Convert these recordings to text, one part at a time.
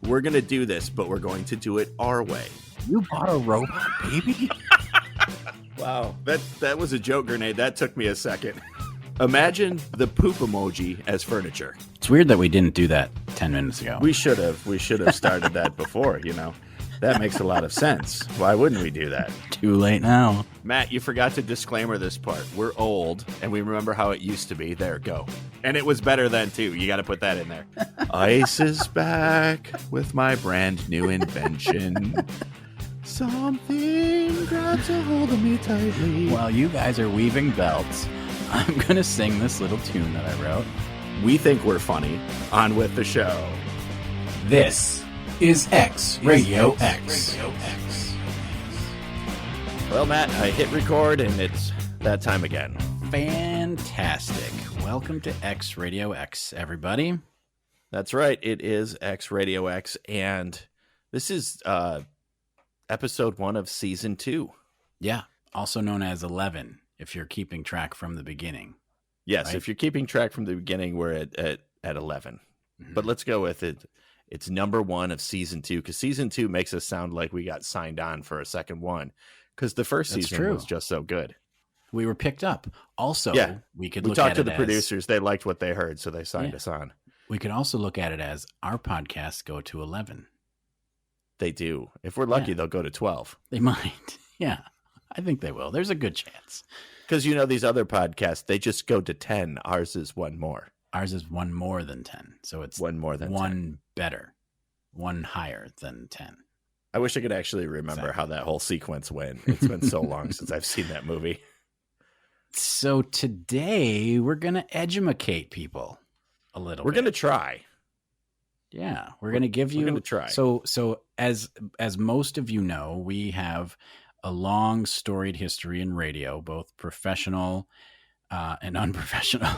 we're going to do this, but we're going to do it our way. You bought a robot, baby? Wow, that was a joke grenade. That took me a second. Imagine the poop emoji as furniture. It's weird that we didn't do that 10 minutes ago. We should have started that before, you know. That makes a lot of sense. Why wouldn't we do that? Too late now. Matt, you forgot to disclaimer this part. We're old, and we remember how it used to be. There, go. And it was better then, too. You got to put that in there. Ice is back with my brand new invention. Something grabs a hold of me tightly. While you guys are weaving belts, I'm going to sing this little tune that I wrote. We think we're funny. On with the show. This is X Radio X. Well, Matt, I hit record, and it's that time again. Fantastic. Welcome to X Radio X, everybody. That's right. It is X Radio X, and this is episode 1 of season 2. Yeah, also known as 11, if you're keeping track from the beginning. Yes, right? If you're keeping track from the beginning, we're at 11. Mm-hmm. But let's go with it. It's number 1 of season 2, because season 2 makes us sound like we got signed on for a second one, because the first season was just so good. We were picked up. Also, yeah, we talked to the producers. They liked what they heard, so they signed us on. We could also look at it as our podcasts go to 11. They do. If we're lucky, they'll go to 12. They might. Yeah, I think they will. There's a good chance. Because, you know, these other podcasts, they just go to 10. Ours is one more. Ours is one more than 10. So it's one more than 10. Better. One higher than 10. I wish I could actually remember how that whole sequence went. It's been so long since I've seen that movie. So today we're going to edumacate people a little bit. We're going to try. Yeah, we're going to give you. We're going to try. So as most of you know, we have a long storied history in radio, both professional and unprofessional,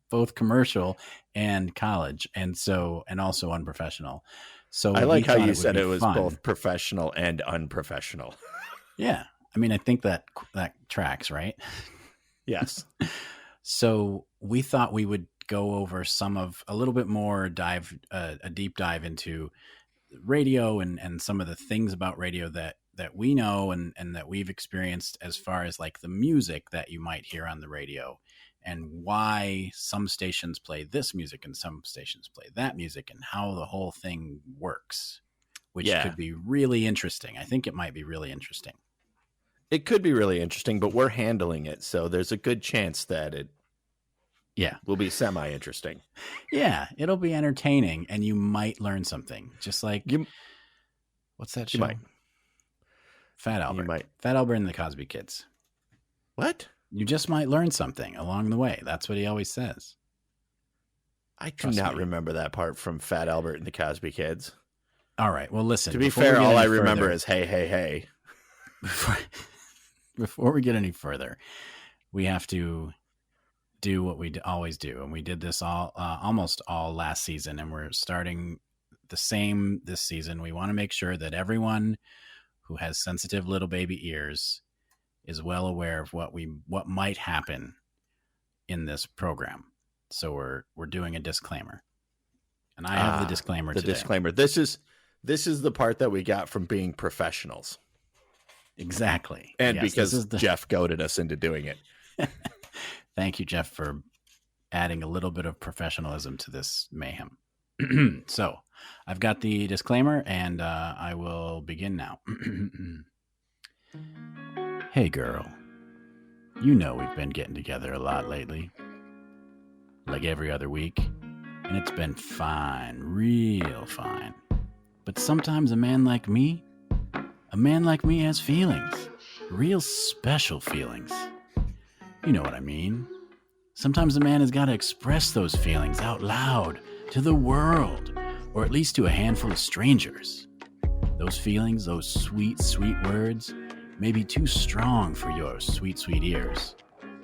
both commercial and college, and also unprofessional. So I like how you said it was both professional and unprofessional. Yeah, I mean, I think that tracks, right? Yes. So we thought we would go over a little bit more a deep dive into radio and some of the things about radio that we know and that we've experienced, as far as like the music that you might hear on the radio, and why some stations play this music and some stations play that music, and how the whole thing works, which could be really interesting. I think it might be really interesting. It could be really interesting, but we're handling it, so there's a good chance that it will be semi-interesting. Yeah, it'll be entertaining, and you might learn something. Just like, what's that show? You might. Fat Albert. You might. Fat Albert and the Cosby Kids. What? You just might learn something along the way. That's what he always says. I do not remember that part from Fat Albert and the Cosby Kids. All right, well, listen. To be fair, all I remember is hey, hey, hey. Before we get any further, we have to do what we always do. And we did this almost all last season, and we're starting the same this season. We want to make sure that everyone who has sensitive little baby ears is well aware of what might happen in this program. So we're doing a disclaimer. And I have the disclaimer today. Disclaimer. This is the part that we got from being professionals. Exactly. And because Jeff goaded us into doing it. Thank you, Jeff, for adding a little bit of professionalism to this mayhem. So I've got the disclaimer, and I will begin now. Hey, girl. You know we've been getting together a lot lately. Like every other week. And it's been fine. Real fine. But sometimes a man like me has feelings. Real special feelings. You know what I mean. Sometimes a man has got to express those feelings out loud to the world, or at least to a handful of strangers. Those feelings, those sweet, sweet words, may be too strong for your sweet, sweet ears.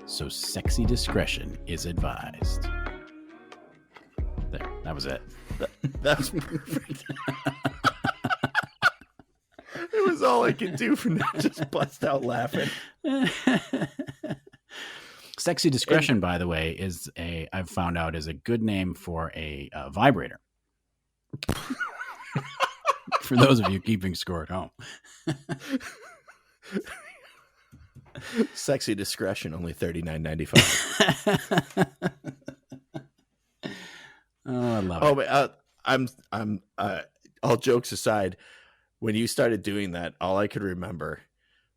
So sexy discretion is advised. There, that was it. That's perfect. It was all I could do from that. Just bust out laughing. Sexy discretion, by the way, I've found out is a good name for a vibrator. For those of you keeping score at home. Sexy discretion, only $39.95. Oh, I love it. But I'm all jokes aside, when you started doing that, all I could remember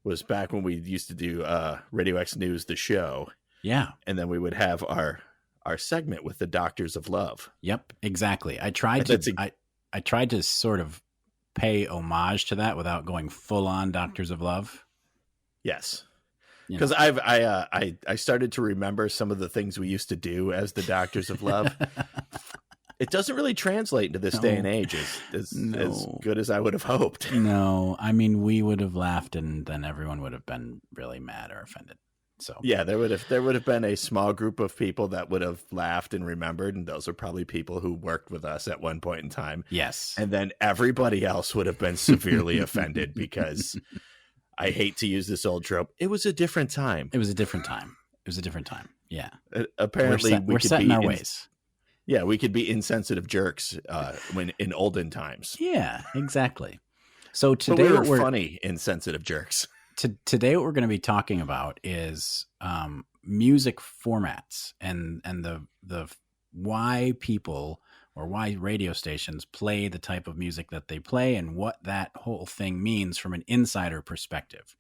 was back when we used to do Radio X News, the show. Yeah. And then we would have our segment with the Doctors of Love. Yep, exactly. I tried to sort of pay homage to that without going full on Doctors of Love. Yes. Because I started to remember some of the things we used to do as the Doctors of Love. It doesn't really translate into this day and age as good as I would have hoped. No, I mean, we would have laughed and then everyone would have been really mad or offended. So yeah, there would have been a small group of people that would have laughed and remembered, and those are probably people who worked with us at one point in time. Yes. And then everybody else would have been severely offended because I hate to use this old trope. It was a different time. It was a different time. Yeah. Apparently we're set in our ways. Yeah, we could be insensitive jerks when in olden times. Yeah, exactly. So today we're funny, insensitive jerks. Today, what we're going to be talking about is music formats and the why people or why radio stations play the type of music that they play and what that whole thing means from an insider perspective.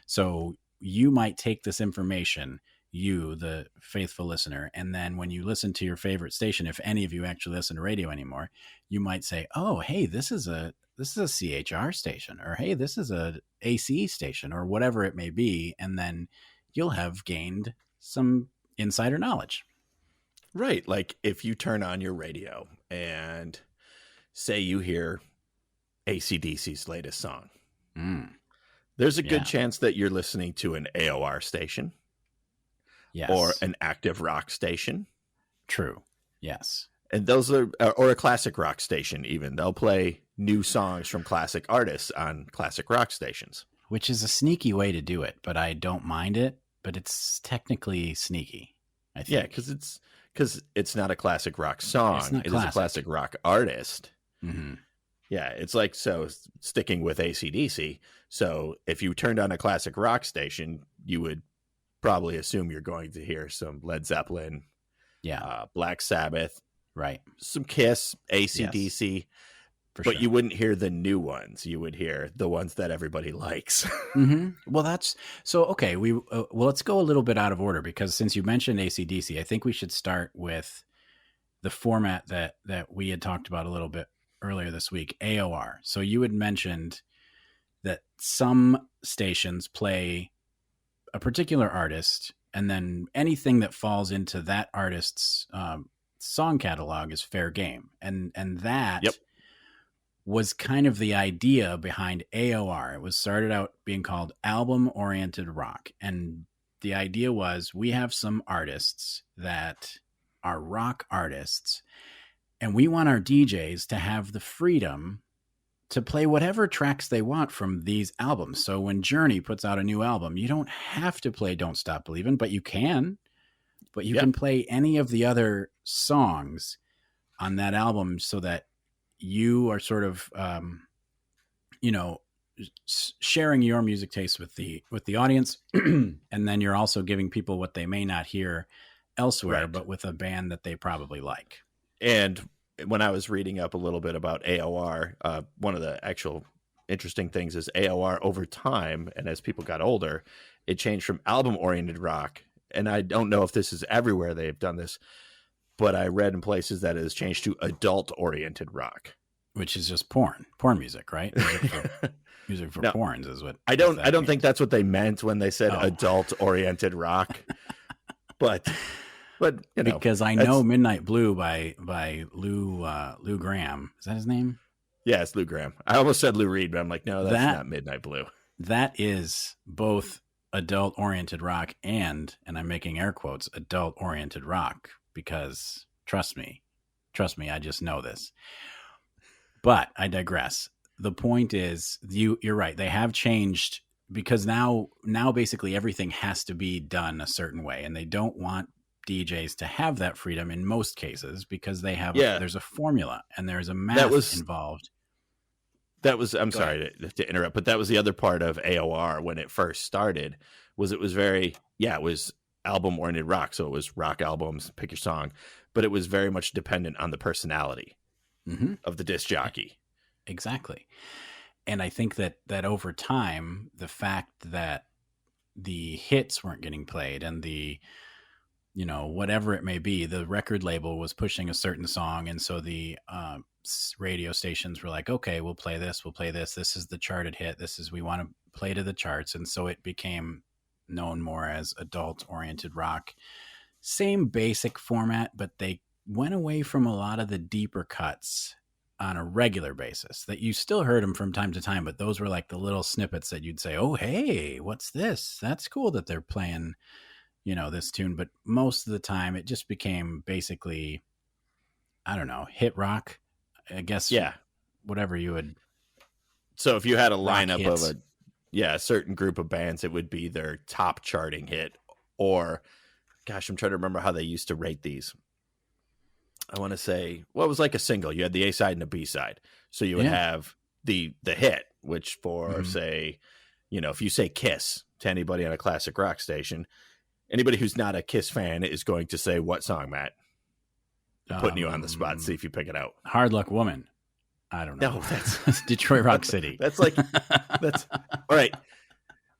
So you might take this information, you, the faithful listener, and then when you listen to your favorite station, if any of you actually listen to radio anymore, you might say, oh, hey, this is a CHR station, or hey, this is a AC station, or whatever it may be. And then you'll have gained some insider knowledge. Right. Like if you turn on your radio and say you hear AC/DC's latest song, there's a good chance that you're listening to an AOR station. Yes. Or an active rock station. True. Yes. And those are, or a classic rock station even. They'll play new songs from classic artists on classic rock stations. Which is a sneaky way to do it, but I don't mind it. But it's technically sneaky, I think. Yeah, because it's not a classic rock song. It is a classic rock artist. Mm-hmm. Yeah, it's like, so sticking with AC/DC. So if you turned on a classic rock station, you would probably assume you're going to hear some Led Zeppelin, Black Sabbath, right? Some Kiss, AC/DC, yes, but sure. You wouldn't hear the new ones. You would hear the ones that everybody likes. Mm-hmm. Well, that's so okay. Well, let's go a little bit out of order because since you mentioned AC/DC, I think we should start with the format that we had talked about a little bit earlier this week, AOR. So you had mentioned that some stations play a particular artist, and then anything that falls into that artist's song catalog is fair game. And that was kind of the idea behind AOR. It was started out being called album-oriented rock. And the idea was we have some artists that are rock artists, and we want our DJs to have the freedom to play whatever tracks they want from these albums. So when Journey puts out a new album, you don't have to play Don't Stop Believin', but you can. But you can play any of the other songs on that album so that you are sort of, sharing your music taste with the audience. And then you're also giving people what they may not hear elsewhere, but with a band that they probably like. And when I was reading up a little bit about AOR, one of the actual interesting things is AOR over time, and as people got older, it changed from album-oriented rock. And I don't know if this is everywhere they've done this, but I read in places that it has changed to adult-oriented rock. Which is just porn music, right? Music for porns is what I don't think that's what they meant when they said adult-oriented rock. But because I know Midnight Blue by Lou Gramm. Is that his name? Yeah, it's Lou Gramm. I almost said Lou Reed, but I'm like, no, that's not Midnight Blue. That is both adult-oriented rock and I'm making air quotes, adult-oriented rock, because trust me, I just know this. But I digress. The point is, you're right. They have changed because now basically everything has to be done a certain way, and they don't want DJs to have that freedom in most cases because they have there's a formula and there's a math involved. That was, I'm sorry to interrupt, but that was the other part of AOR when it first started, was it was very, it was album-oriented rock. So it was rock albums, pick your song, but it was very much dependent on the personality of the disc jockey. Exactly. And I think that over time, the fact that the hits weren't getting played and the, whatever it may be, the record label was pushing a certain song. And so the radio stations were like, okay, we'll play this. This is the charted hit. We want to play to the charts. And so it became known more as adult oriented rock. Same basic format, but they went away from a lot of the deeper cuts on a regular basis that you still heard them from time to time. But those were like the little snippets that you'd say, oh, hey, what's this? That's cool that they're playing, this tune. But most of the time it just became basically, I don't know, hit rock, I guess. Yeah. Whatever you would. So if you had a lineup of a certain group of bands, it would be their top charting hit, or gosh, I'm trying to remember how they used to rate these. I want to say, well, it was like a single. You had the A side and the B side. So you would have the hit, which for say, if you say Kiss to anybody on a classic rock station, anybody who's not a Kiss fan is going to say, what song, Matt? Putting you on the spot. See if you pick it out. Hard Luck Woman. I don't know. No, that's Detroit Rock City. That's all right.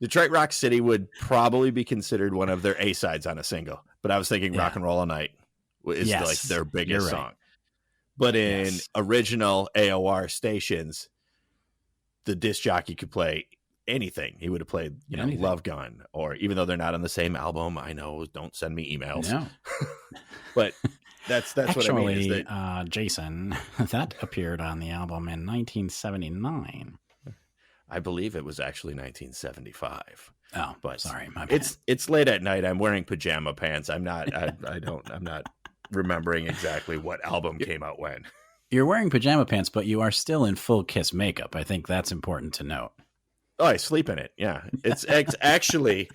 Detroit Rock City would probably be considered one of their A sides on a single, but I was thinking Rock and Roll All Night is like their biggest song. But in original AOR stations, the disc jockey could play anything. He would have played, Love Gun, or even though they're not on the same album, I know, don't send me emails. No. But that's actually, what I mean. Is that, Jason, that appeared on the album in 1979. I believe it was actually 1975. Oh, but sorry, my bad. It's late at night. I'm wearing pajama pants. I'm not remembering exactly what album came out when. You're wearing pajama pants, but you are still in full Kiss makeup. I think that's important to note. Oh, I sleep in it. Yeah. It's actually,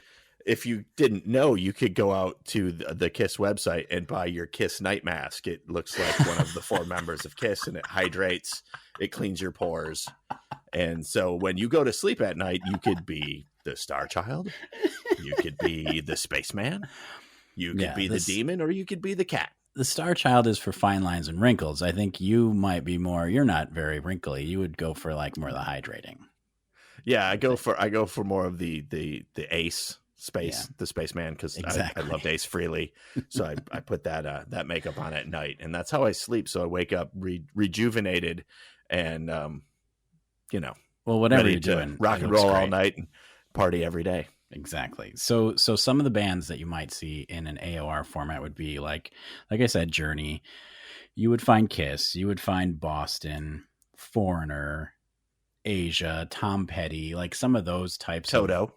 if you didn't know, you could go out to the Kiss website and buy your Kiss night mask. It looks like one of the 4 members of Kiss, and it hydrates, it cleans your pores. And so when you go to sleep at night, you could be the Star Child, you could be the spaceman, you could be the demon, or you could be the cat. The Star Child is for fine lines and wrinkles. I think you might be more, you're not very wrinkly. You would go for like more of the hydrating. Yeah, I go for more of the Ace the spaceman, because I loved Ace Frehley. So I put that makeup on at night, and that's how I sleep. So I wake up rejuvenated and well, whatever you're doing, rock and roll all night and party every day. Exactly. So some of the bands that you might see in an AOR format would be like I said, Journey. You would find Kiss. You would find Boston, Foreigner, Asia, Tom Petty, like some of those types. Toto.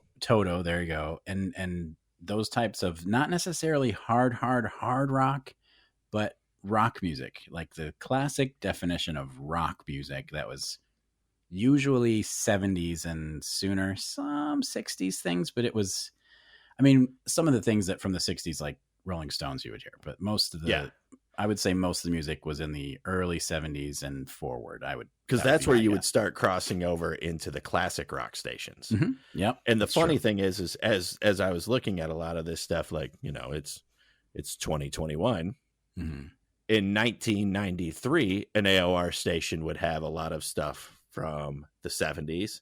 There you go. And those types of not necessarily hard rock, but rock music, like the classic definition of rock music that was usually 70s and sooner, some 60s things, but it was, some of the things that from the 60s, like Rolling Stones, you would hear, but most of the, I would say most of the music was in the early 70s and forward. Because that's where you would start crossing over into the classic rock stations. Mm-hmm. Yep. And the funny thing is as I was looking at a lot of this stuff, like, it's 2021. Mm-hmm. In 1993, an AOR station would have a lot of stuff from the 70s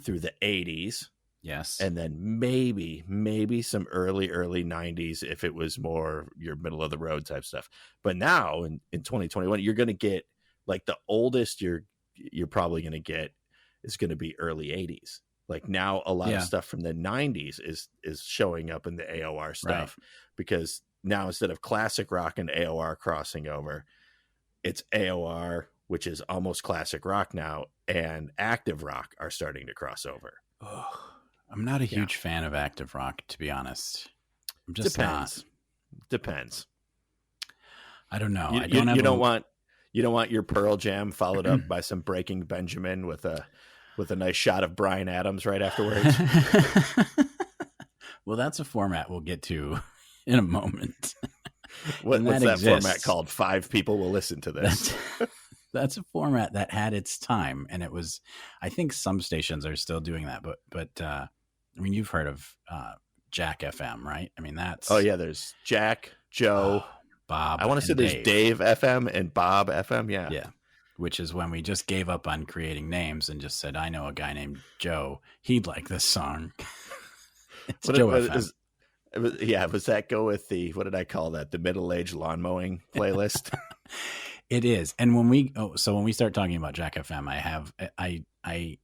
through the 80s. Yes. And then maybe some early 90s if it was more your middle of the road type stuff. But now in 2021, you're going to get like the oldest you're probably going to get is going to be early 80s. Like now a lot of stuff from the 90s is showing up in the AOR stuff, because now instead of classic rock and AOR crossing over, it's AOR, which is almost classic rock now, and active rock are starting to cross over. Oh, I'm not a huge fan of active rock, to be honest. I'm just Depends. I don't know. You don't want your Pearl Jam followed up by some Breaking Benjamin with a nice shot of Bryan Adams right afterwards. Well, that's a format we'll get to in a moment. What's that format called? 5 people will listen to this. that's a format that had its time, and it was. I think some stations are still doing that, but I mean, you've heard of Jack FM, right? I mean, Oh that's yeah, there's Jack, Joe, Bob I want to say and there's Dave. Dave FM and Bob FM. Yeah. Yeah. Which is when we just gave up on creating names and just said, I know a guy named Joe. He'd like this song. It's Joe FM. Was that go with the, what did I call that? The middle-aged lawn mowing playlist? It is. And when we start talking about Jack FM, I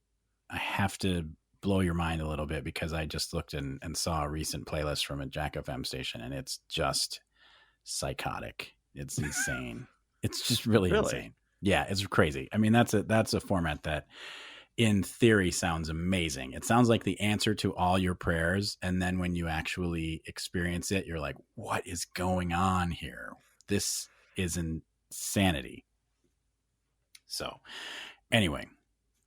have to blow your mind a little bit, because I just looked and saw a recent playlist from a Jack FM station, and it's just psychotic. It's insane. It's just really insane. Yeah, it's crazy. I mean, that's a format that in theory sounds amazing. It sounds like the answer to all your prayers, and then when you actually experience it, you're like, what is going on here? This is insanity. So anyway,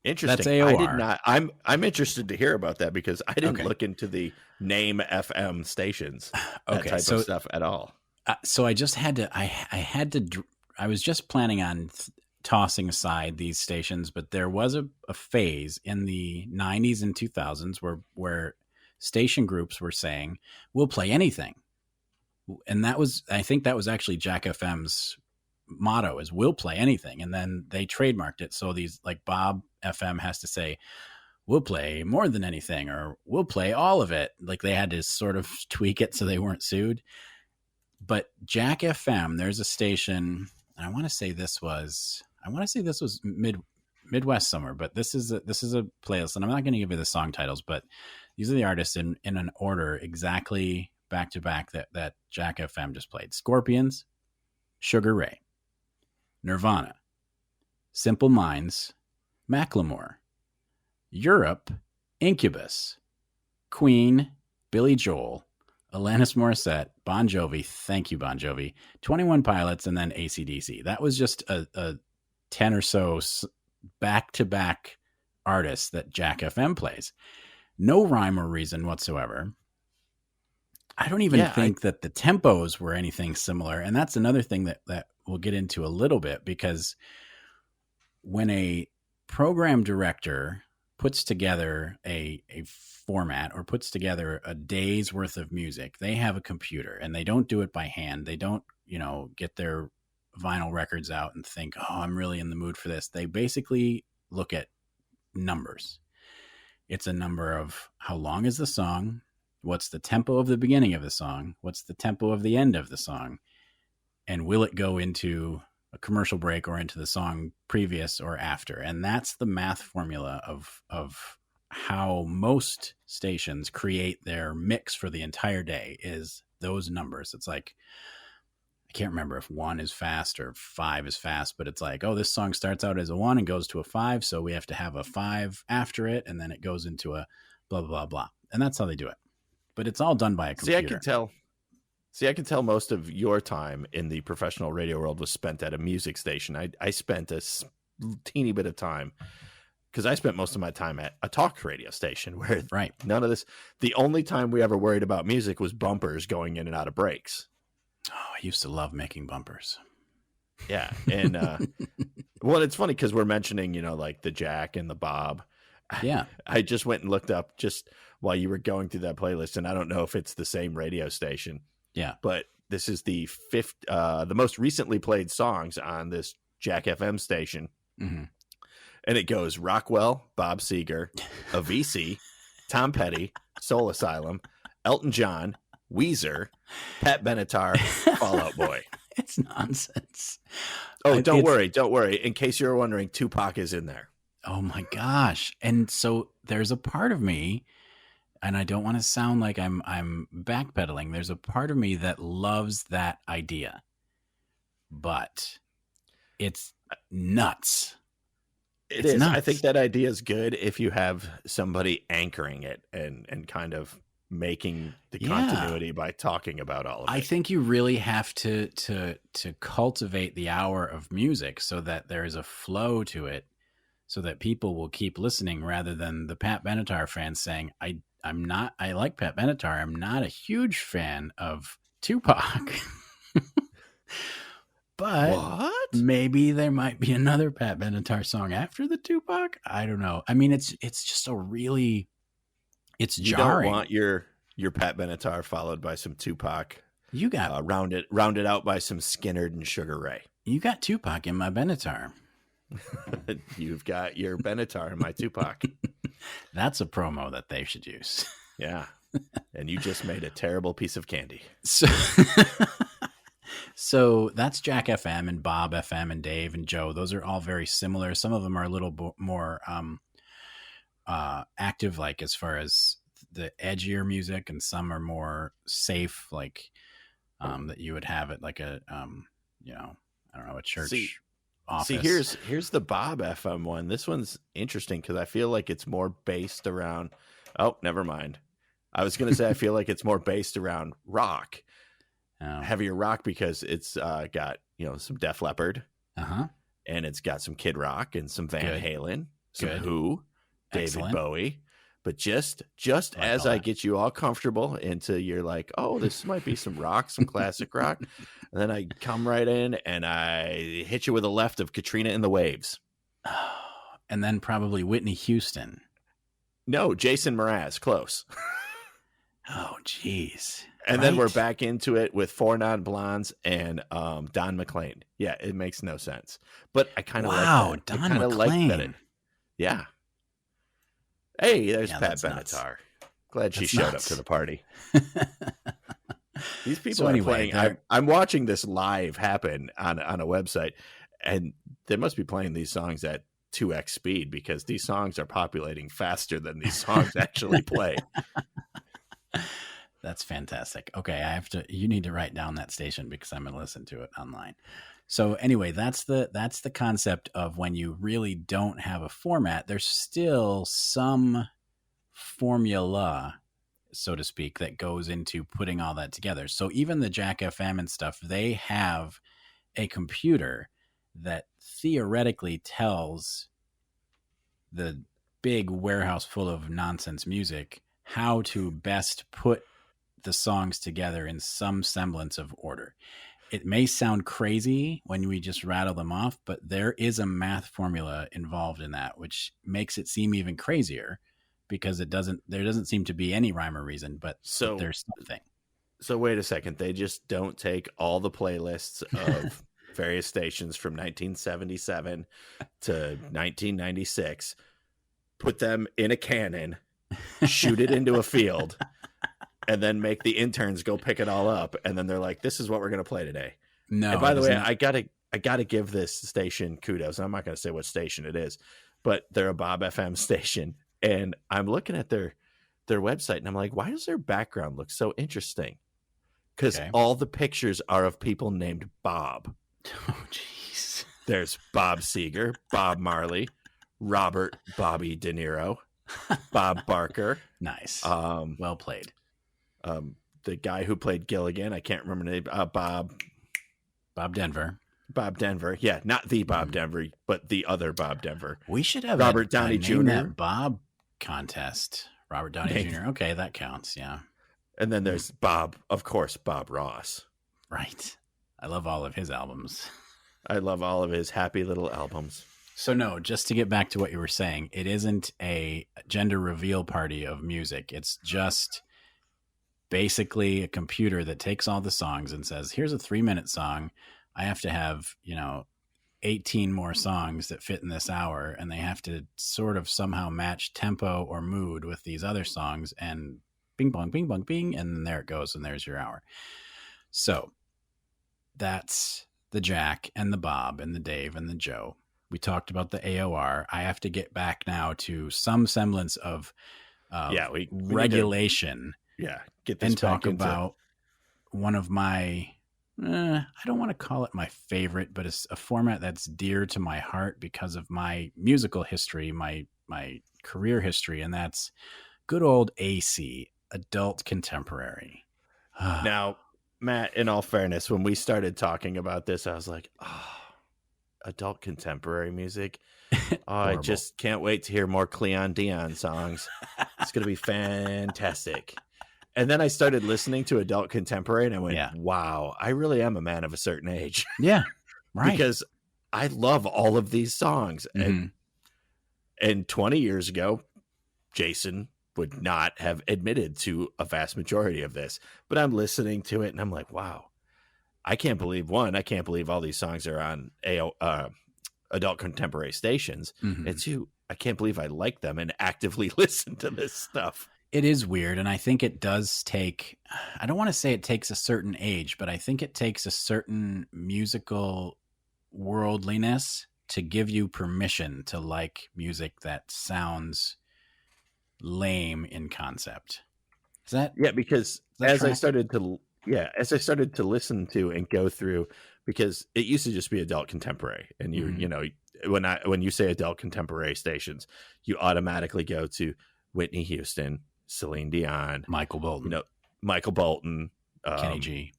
interesting. That's AOR. I did not. I'm interested to hear about that, because I didn't look into the name FM stations, that type of stuff at all. So I just had to. I was just planning on tossing aside these stations, but there was a phase in the 90s and 2000s where station groups were saying, we'll play anything. And I think that was actually Jack FM's motto, is we'll play anything. And then they trademarked it. So these, like Bob FM has to say, we'll play more than anything, or we'll play all of it. Like they had to sort of tweak it so they weren't sued. But Jack FM, there's a station, and I want to say this was Midwest somewhere, but this is a playlist, and I'm not going to give you the song titles, but these are the artists in an order exactly back to back that Jack FM just played: Scorpions, Sugar Ray, Nirvana, Simple Minds, Macklemore, Europe, Incubus, Queen, Billy Joel, Alanis Morissette, Bon Jovi, thank you, Bon Jovi, 21 Pilots, and then AC/DC. That was just a 10 or so back-to-back artists that Jack FM plays. No rhyme or reason whatsoever. I don't even think that the tempos were anything similar. And that's another thing that we'll get into a little bit, because when a program director puts together a format or puts together a day's worth of music, they have a computer, and they don't do it by hand. They don't, get their vinyl records out and think, oh, I'm really in the mood for this. They basically look at numbers. It's a number of how long is the song? What's the tempo of the beginning of the song? What's the tempo of the end of the song? And will it go into a commercial break or into the song previous or after? And that's the math formula of how most stations create their mix for the entire day, is those numbers. It's like, I can't remember if 1 is fast or 5 is fast, but it's like, oh, this song starts out as a 1 and goes to a 5, so we have to have a 5 after it, and then it goes into a blah, blah, blah. And that's how they do it. But it's all done by a computer. See, I can tell most of your time in the professional radio world was spent at a music station. I spent a teeny bit of time, because I spent most of my time at a talk radio station where none of this, the only time we ever worried about music was bumpers going in and out of breaks. Oh, I used to love making bumpers. Yeah. And, well, it's funny because we're mentioning, like the Jack and the Bob. Yeah. I just went and looked up just while you were going through that playlist, and I don't know if it's the same radio station. Yeah. But this is the most recently played songs on this Jack FM station. Mm-hmm. And it goes Rockwell, Bob Seger, Avicii, Tom Petty, Soul Asylum, Elton John, Weezer, Pat Benatar, Fall Out Boy. It's nonsense. Oh, don't worry. In case you're wondering, Tupac is in there. Oh my gosh. And so there's a part of me, and I don't want to sound like I'm backpedaling. There's a part of me that loves that idea, but it's nuts. It is. Nuts. I think that idea is good if you have somebody anchoring it and kind of making the continuity by talking about all of it. I think you really have to cultivate the hour of music so that there is a flow to it, so that people will keep listening, rather than the Pat Benatar fans saying, I like Pat Benatar, I'm not a huge fan of Tupac. But what? Maybe there might be another Pat Benatar song after the Tupac. I don't know. I mean, it's just a really, it's jarring. You don't want your Pat Benatar followed by some Tupac. You got rounded out by some Skinnerd and Sugar Ray. You got Tupac in my Benatar. You've got your Benatar in my Tupac. That's a promo that they should use. Yeah. And you just made a terrible piece of candy. So that's Jack FM and Bob FM and Dave and Joe. Those are all very similar. Some of them are a little more active, like as far as the edgier music, and some are more safe, like that you would have at like a I don't know, a church office. See, here's the Bob FM one. This one's interesting because I feel like it's more based around. Oh, never mind. I was going to say I feel like it's more based around rock, heavier rock, because it's got some Def Leppard, and it's got some Kid Rock and some Van Halen, some Who, David Bowie. But just as I get you all comfortable into, you're like, oh, this might be some rock, some classic rock. And then I come right in and I hit you with a left of Katrina and the Waves. And then probably Whitney Houston. No, Jason Mraz, close. Oh, geez. And then we're back into it with Four Non Blondes and Don McLean. Yeah, it makes no sense. But I kind of like that. Don McLean. Like that yeah. Hey, there's Pat Benatar. Glad she showed up to the party. These people are playing. I'm watching this live happen on a website, and they must be playing these songs at 2x speed because these songs are populating faster than these songs actually play. That's fantastic. Okay, you need to write down that station because I'm going to listen to it online. So anyway, that's the concept of when you really don't have a format, there's still some formula, so to speak, that goes into putting all that together. So even the Jack FM and stuff, they have a computer that theoretically tells the big warehouse full of nonsense music how to best put the songs together in some semblance of order. It may sound crazy when we just rattle them off, but there is a math formula involved in that, which makes it seem even crazier because there doesn't seem to be any rhyme or reason, but there's something. So wait a second. They just don't take all the playlists of various stations from 1977 to 1996, put them in a cannon, shoot it into a field, and then make the interns go pick it all up, and then they're like, "This is what we're going to play today." No. And by the way, I gotta give this station kudos. I'm not going to say what station it is, but they're a Bob FM station, and I'm looking at their website, and I'm like, "Why does their background look so interesting?" Because all the pictures are of people named Bob. Oh, jeez. There's Bob Seger, Bob Marley, Robert Bobby De Niro, Bob Barker. Nice. Well played. The guy who played Gilligan, I can't remember the name. Bob Denver. Bob Denver. Yeah, not the Bob Denver, but the other Bob Denver. We should have Robert Downey Jr. That Bob contest. Robert Downey Jr. Okay, that counts. Yeah. And then there's Bob, of course, Bob Ross. Right. I love all of his albums. I love all of his happy little albums. So no, just to get back to what you were saying, it isn't a gender reveal party of music. It's just basically a computer that takes all the songs and says, here's a 3-minute song. I have to have, 18 more songs that fit in this hour, and they have to sort of somehow match tempo or mood with these other songs, and bing, bong, bing, bong, bing, and then there it goes, and there's your hour. So that's the Jack and the Bob and the Dave and the Joe. We talked about the AOR. I have to get back now to some semblance of regulation. Get this and talk about one of my, I don't want to call it my favorite, but it's a format that's dear to my heart because of my musical history, my career history, and that's good old AC, adult contemporary. Now, Matt, in all fairness, when we started talking about this, I was like, adult contemporary music. I just can't wait to hear more Cleon Dion songs. It's going to be fantastic. And then I started listening to adult contemporary, and I went, wow, I really am a man of a certain age. Yeah. Right. Because I love all of these songs. And 20 years ago, Jason would not have admitted to a vast majority of this. But I'm listening to it and I'm like, wow, I can't believe all these songs are on adult contemporary stations. And two, I can't believe I like them and actively listen to this stuff. It is weird. And I think it does take, I don't want to say it takes a certain age, but I think it takes a certain musical worldliness to give you permission to like music that sounds lame in concept. Is that? Yeah, because as I started to listen to and go through, because it used to just be adult contemporary, and you know, when you say adult contemporary stations, you automatically go to Whitney Houston, Celine Dion, Michael Bolton, Kenny G.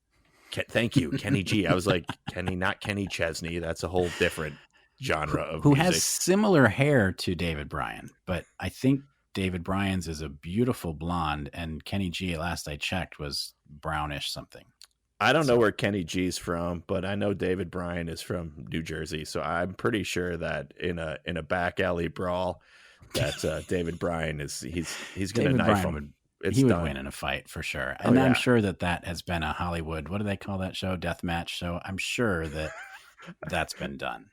Thank you, Kenny G. I was like, not Kenny Chesney. That's a whole different genre of who music. Has similar hair to David Bryan, but I think David Bryan's is a beautiful blonde, and Kenny G, last I checked, was brownish something. I don't know where Kenny G's from, but I know David Bryan is from New Jersey, so I'm pretty sure that in a back alley brawl, that David Bryan he's going to knife him. He would win in a fight for sure, and I'm sure that has been a Hollywood. What do they call that show? Deathmatch show. I'm sure that's been done.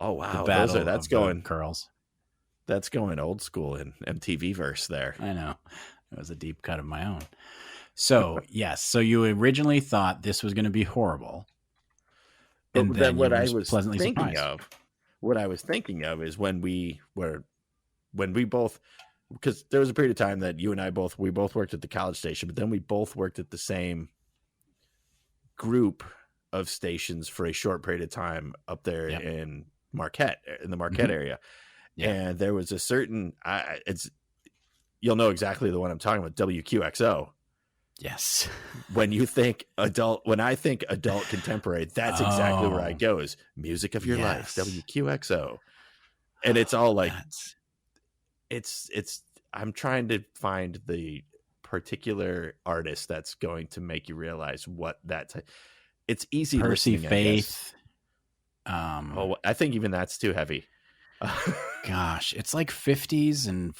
Oh wow, that's going curls. That's going old school in MTV verse there. I know. It was a deep cut of my own. So, yes. So you originally thought this was going to be horrible. And then what I was pleasantly thinking surprised. Is when we both, because there was a period of time that you and I both worked at the college station, but then we both worked at the same group of stations for a short period of time up there in the Marquette area. Yeah. And there was a certain, you'll know exactly the one I'm talking about, WQXO. Yes. When I think adult contemporary, that's exactly where I go, is music of your life, WQXO. And it's all like, I'm trying to find the particular artist that's going to make you realize what it's easy. Percy Faith. I think even that's too heavy. Gosh, it's like 50s and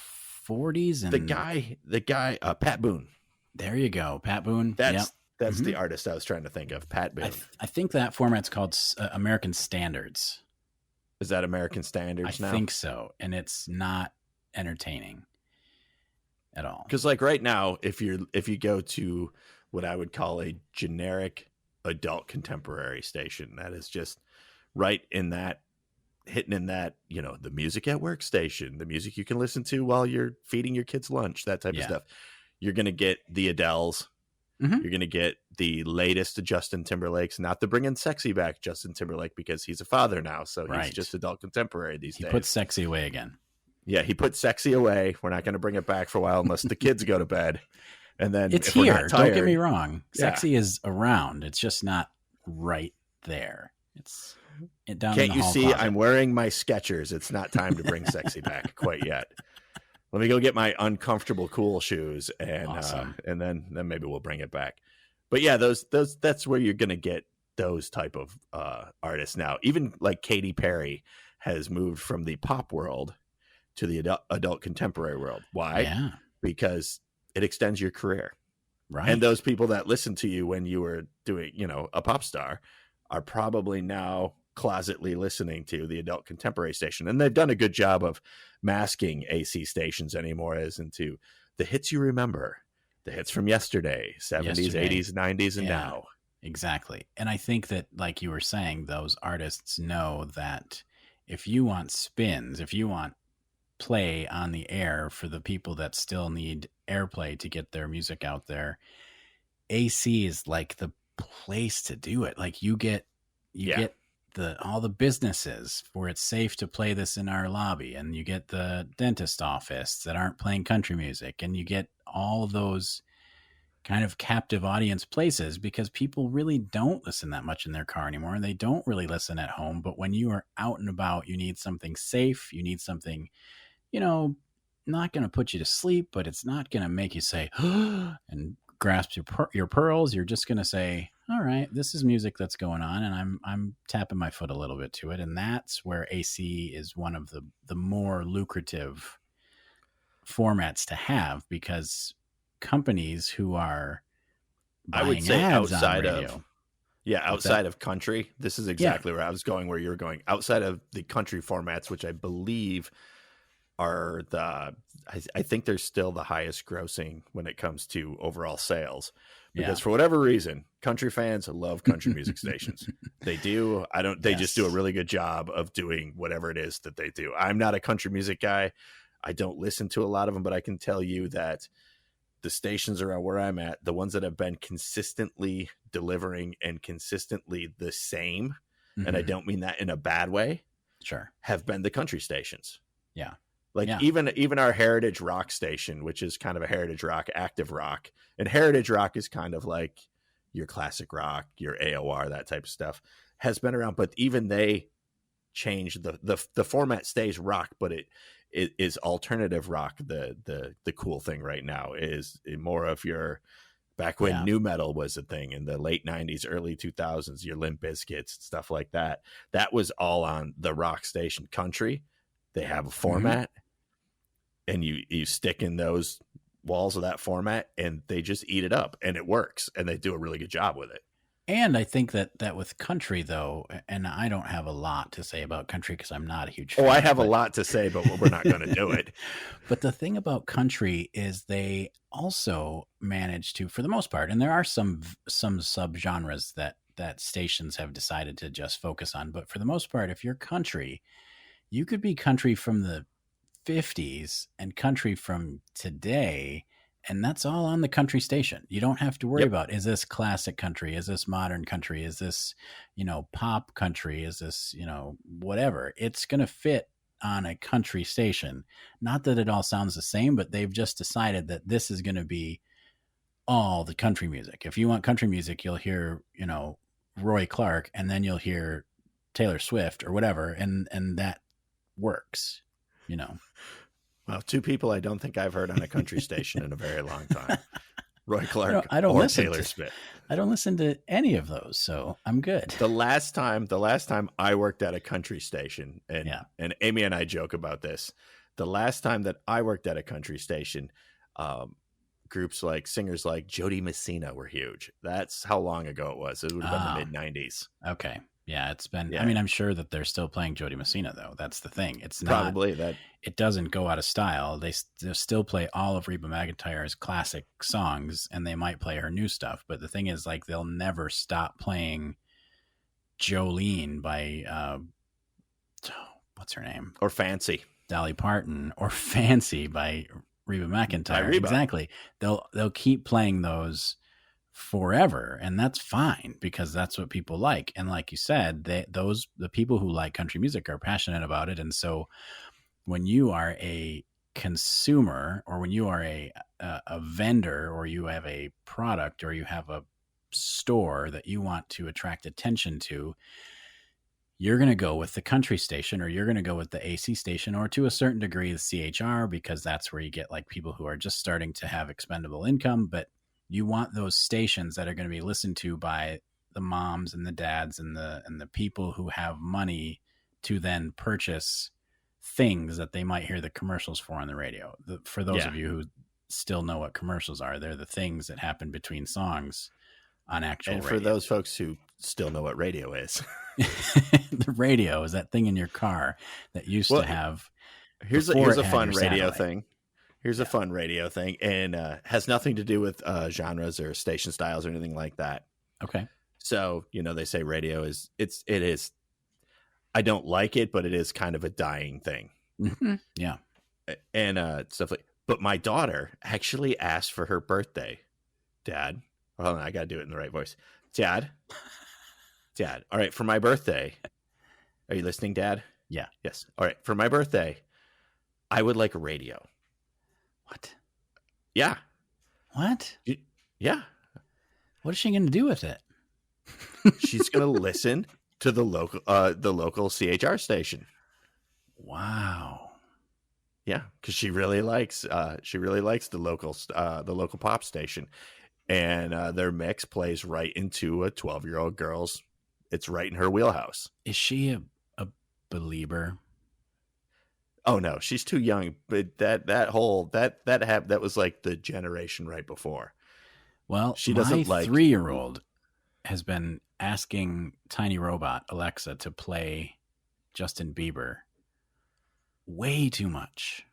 40s, and the guy, Pat Boone. There you go, Pat Boone. That's the artist I was trying to think of, Pat Boone. I think that format's called American Standards. Is that American Standards now? I think so, and it's not entertaining at all. Because like right now, if you go to what I would call a generic adult contemporary station, that is just right in that, hitting in that, you know, the music at work station, the music you can listen to while you're feeding your kids lunch, that type of stuff. You're going to get the Adeles. You're going to get the latest Justin Timberlake's, not to bring in sexy back Justin Timberlake, because he's a father now. So he's just adult contemporary these days. He puts sexy away again. Yeah, he put sexy away. We're not going to bring it back for a while unless the kids go to bed. And then it's here. Don't get me wrong. Sexy is around. It's just not right there. It's down. Can't in the you hall see? closet. I'm wearing my Skechers. It's not time to bring sexy back quite yet. Let me go get my uncomfortable cool shoes, and awesome. And then maybe we'll bring it back. But yeah, that's where you're going to get those type of artists now. Even like Katy Perry has moved from the pop world to the adult contemporary world. Why? Yeah. Because it extends your career. Right. And those people that listened to you when you were doing, you know, a pop star are probably now closetly listening to the adult contemporary station. And they've done a good job of masking AC stations anymore as into the hits you remember, the hits from yesterday, 70s, 80s, 90s, and now. Exactly. And I think that, like you were saying, those artists know that if you want spins, if you want play on the air for the people that still need airplay to get their music out there, AC is like the place to do it. Like you get all the businesses where it's safe to play this in our lobby, and you get the dentist office that aren't playing country music, and you get all of those kind of captive audience places, because people really don't listen that much in their car anymore, and they don't really listen at home. But when you are out and about, you need something safe. You need something, you know, not going to put you to sleep, but it's not going to make you say and grasp your pearls. You're just going to say, all right, this is music that's going on, and I'm tapping my foot a little bit to it, and that's where AC is one of the more lucrative formats to have, because companies who are I would buying say ads on outside radio. of outside of country, this is exactly where I was going, where you're going. Outside of the country formats, which I believe are I think they're still the highest grossing when it comes to overall sales, because for whatever reason, country fans love country music stations. They do. They just do a really good job of doing whatever it is that they do. I'm not a country music guy. I don't listen to a lot of them, but I can tell you that the stations around where I'm at, the ones that have been consistently delivering and consistently the same, and I don't mean that in a bad way, have been the country stations. Yeah. Like even our heritage rock station, which is kind of a heritage rock, active rock, and heritage rock is kind of like your classic rock, your AOR, that type of stuff, has been around. But even they change the format stays rock, but it is alternative rock. The cool thing right now is more of your back when new metal was a thing in the late 90s, early 2000s, your Limp Bizkits, stuff like that. That was all on the rock station. Country, they have a format, and you stick in those walls of that format, and they just eat it up, and it works, and they do a really good job with it. And I think that with country, though, and I don't have a lot to say about country because I'm not a huge fan. I have a lot to say, but we're not going to do it. But the thing about country is they also manage to, for the most part, and there are some subgenres that stations have decided to just focus on. But for the most part, if you're country, you could be country from the 50s and country from today, and that's all on the country station. You don't have to worry about, is this classic country? Is this modern country? Is this, pop country? Is this, whatever? It's going to fit on a country station. Not that it all sounds the same, but they've just decided that this is going to be all the country music. If you want country music, you'll hear, Roy Clark, and then you'll hear Taylor Swift or whatever. And that works, Well, two people I don't think I've heard on a country station in a very long time. Roy Clark I don't or listen Taylor Swift. I don't listen to any of those, so I'm good. The last time I worked at a country station, and Amy and I joke about this. The last time that I worked at a country station, groups like singers like Jody Messina were huge. That's how long ago it was. It would have been the mid-90s. Okay. Yeah, it's been, I mean, I'm sure that they're still playing Jody Messina, though. That's the thing. It's not, probably that it doesn't go out of style. They still play all of Reba McEntire's classic songs, and they might play her new stuff. But the thing is, like, they'll never stop playing Jolene by, what's her name? Or Fancy. Dolly Parton, or Fancy by Reba McEntire. Reba. Exactly. They'll keep playing those forever, and that's fine because that's what people like. And like you said, the people who like country music are passionate about it. And so when you are a consumer, or when you are a vendor, or you have a product, or you have a store that you want to attract attention to, you're going to go with the country station, or you're going to go with the AC station, or to a certain degree the CHR, because that's where you get like people who are just starting to have expendable income. But you want those stations that are going to be listened to by the moms and the dads and the people who have money to then purchase things that they might hear the commercials for on the radio. For those of you who still know what commercials are, they're the things that happen between songs on actual radio. And for those folks who still know what radio is. The radio is that thing in your car that used to have. Here's a fun radio thing. Here's a fun radio thing, and has nothing to do with genres or station styles or anything like that. Okay. So, they say radio is, it is, I don't like it, but it is kind of a dying thing. Mm-hmm. Yeah. And stuff like, but my daughter actually asked for her birthday. Dad, hold on, I got to do it in the right voice. Dad, all right, for my birthday. Are you listening, Dad? Yeah. Yes. All right, for my birthday, I would like a radio. What? Yeah. What? Yeah. What is she going to do with it? She's going to listen to the local CHR station. Wow. Yeah, because she really likes the local pop station. and their mix plays right into a 12-year-old girl's. It's right in her wheelhouse. Is she a believer? Oh no, she's too young. But that was like the generation right before. Well, she doesn't my 3-year-old has been asking Tiny Robot Alexa to play Justin Bieber way too much.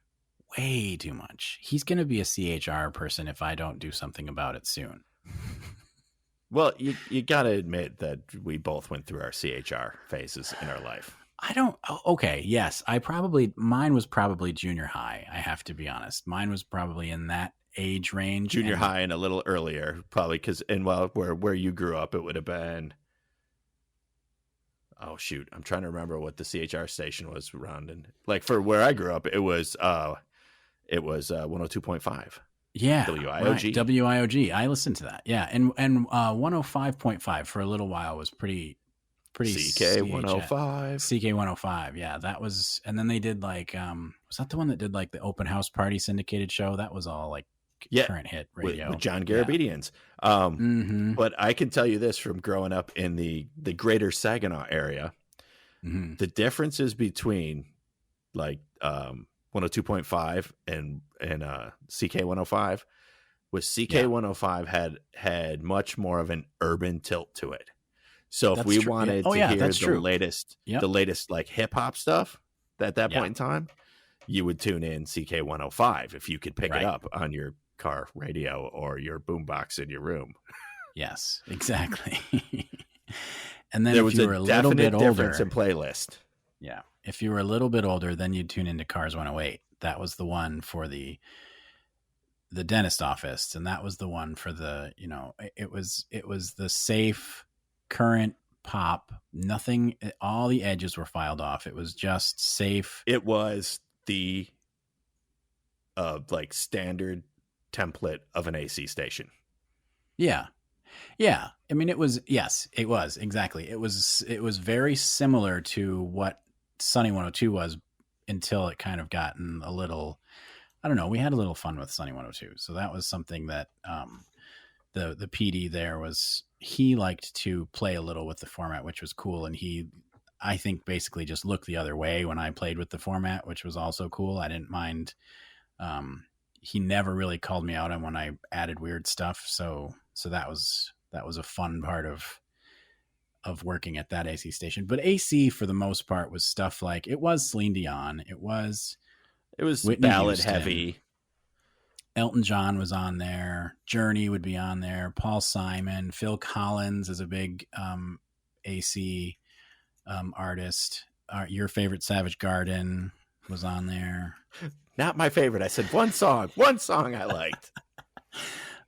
He's going to be a CHR person if I don't do something about it soon. Well, you got to admit that we both went through our CHR phases in our life. Okay, yes. Mine was probably junior high, I have to be honest. Mine was probably in that age range. Junior high and a little earlier, probably, because, where you grew up, it would have been, oh, shoot. I'm trying to remember what the CHR station was around. And like for where I grew up, it was 102.5. Yeah. WIOG. Right. WIOG. I listened to that. Yeah. And 105.5 for a little while was pretty CK 105. CK 105. Yeah. That was, and then they did like, was that the one that did like the open house party syndicated show? That was all like current hit radio. With John Garabedians. But I can tell you this from growing up in the greater Saginaw area, the differences between like 102.5 and CK 105 was CK 105 had much more of an urban tilt to it. So if we wanted to hear the latest like hip hop stuff at that point in time, you would tune in CK 105 if you could pick it up on your car radio or your boombox in your room. Yes, exactly. And then there if was you were a a little definite bit older, difference in playlist. Yeah. If you were a little bit older, then you'd tune into Cars 108. That was the one for the dentist office. And that was the one for the, it was the safe current pop. Nothing, all the edges were filed off. It was just safe. It was the like standard template of an AC station. Yeah. Yeah. I mean, it was exactly. It was very similar to what Sunny 102 was until it kind of gotten a little, I don't know. We had a little fun with Sunny 102. So that was something that, the PD there he liked to play a little with the format, which was cool. And I think basically just looked the other way when I played with the format, which was also cool. I didn't mind. He never really called me out on when I added weird stuff. So that was a fun part of working at that AC station. But AC for the most part was stuff like, it was Celine Dion. It was Whitney ballad Houston. Heavy. Elton John was on there. Journey would be on there. Paul Simon, Phil Collins is a big AC artist. Your favorite Savage Garden was on there. Not my favorite. I said one song I liked.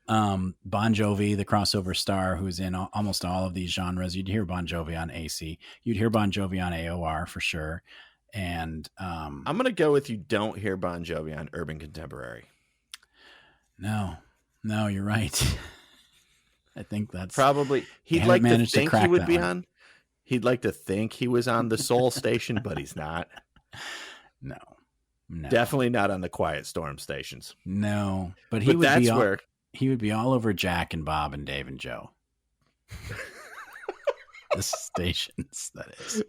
Bon Jovi, the crossover star who's in almost all of these genres. You'd hear Bon Jovi on AC. You'd hear Bon Jovi on AOR for sure. And I'm going to go with you don't hear Bon Jovi on Urban Contemporary. No, you're right. I think that's probably he'd like to think he would be on. He'd like to think he was on the Soul station, but he's not. No. Definitely not on the Quiet Storm stations. No, but he would be all over Jack and Bob and Dave and Joe. The stations, that is.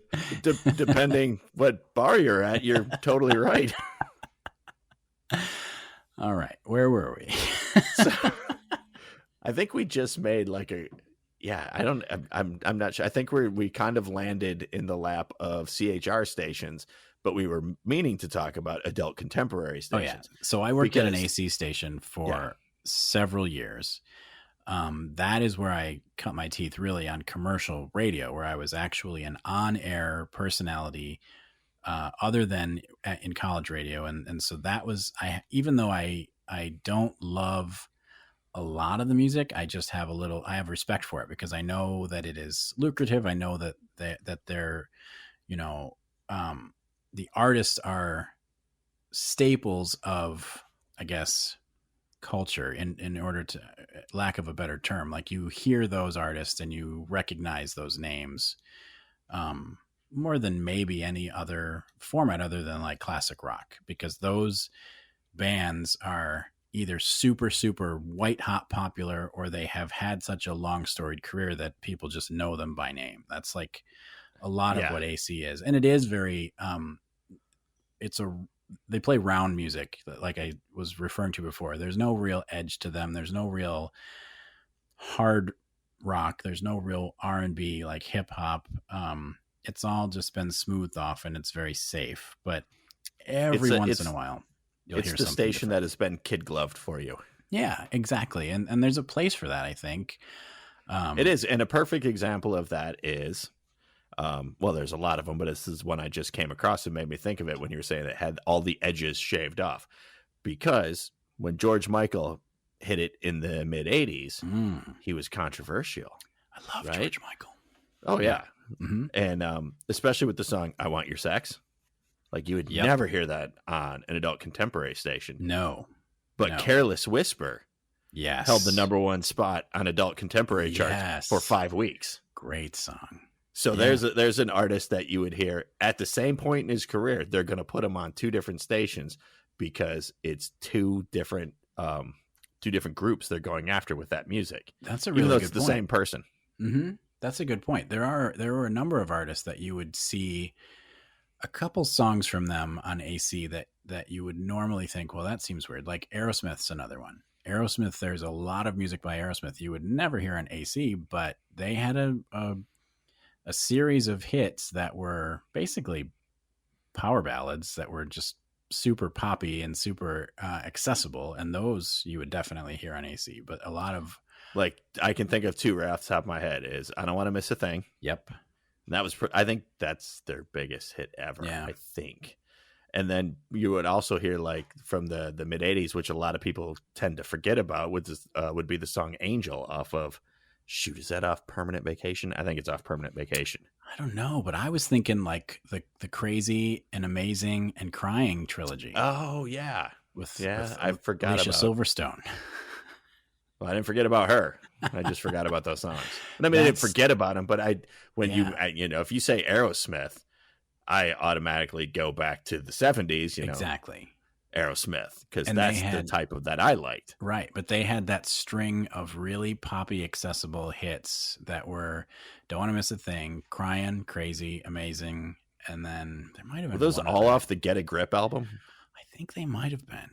Depending what bar you're at, you're totally right. All right, where were we? So, I think we just made like I'm not sure. I think we kind of landed in the lap of CHR stations, but we were meaning to talk about adult contemporary stations. Oh yeah. So I worked at an AC station for several years. That is where I cut my teeth really on commercial radio, where I was actually an on-air personality, other than in college radio. And so that was, even though I don't love a lot of the music, I just have I have respect for it because I know that it is lucrative. I know that they're, the artists are staples of, I guess, culture in order to, lack of a better term, like you hear those artists and you recognize those names more than maybe any other format other than like classic rock, because those bands are either super, super white hot popular, or they have had such a long storied career that people just know them by name. That's like a lot of what AC is. And it is very, they play round music, like I was referring to before. There's no real edge to them. There's no real hard rock. There's no real R&B like hip hop. It's all just been smoothed off, and it's very safe. But every once in a while, you'll hear something. It's the station that has been kid gloved for you. Yeah, exactly. And there's a place for that, I think. It is. And a perfect example of that is, well, there's a lot of them, but this is one I just came across and made me think of it when you were saying it had all the edges shaved off. Because when George Michael hit it in the mid 80s, he was controversial. I love George Michael. Oh, yeah. Mm-hmm. And especially with the song I Want Your Sex. Like, you would never hear that on an adult contemporary station. No. But Careless Whisper held the #1 spot on adult contemporary charts for 5 weeks. Great song. So there's an artist that you would hear at the same point in his career. They're going to put him on 2 different stations because it's two different groups they're going after with that music. That's a really good point. The same person. Mm-hmm. That's a good point. There were a number of artists that you would see a couple songs from them on AC that you would normally think, well, that seems weird. Like Aerosmith's another one. Aerosmith, there's a lot of music by Aerosmith you would never hear on AC, but they had a series of hits that were basically power ballads that were just super poppy and super accessible. And those you would definitely hear on AC, but a lot of, like, I can think of 2 right off the top of my head is I Don't Want to Miss a Thing. Yep. And that was, I think that's their biggest hit ever, I think. And then you would also hear, like, from the mid 80s, which a lot of people tend to forget about, would be the song Angel off of, shoot, is that off Permanent Vacation? I think it's off Permanent Vacation. I don't know, but I was thinking like the Crazy and Amazing and Crying trilogy. Oh, yeah. I forgot Alicia about Silverstone. Well, I didn't forget about her. I just forgot about those songs. And I mean, I didn't forget about them, but if you say Aerosmith, I automatically go back to the 70s, exactly. Aerosmith, because that's the type of that I liked. Right. But they had that string of really poppy, accessible hits that were Don't Want to Miss a Thing, Crying, Crazy, Amazing. And then there might have been. Were those all off the Get a Grip album? I think they might have been.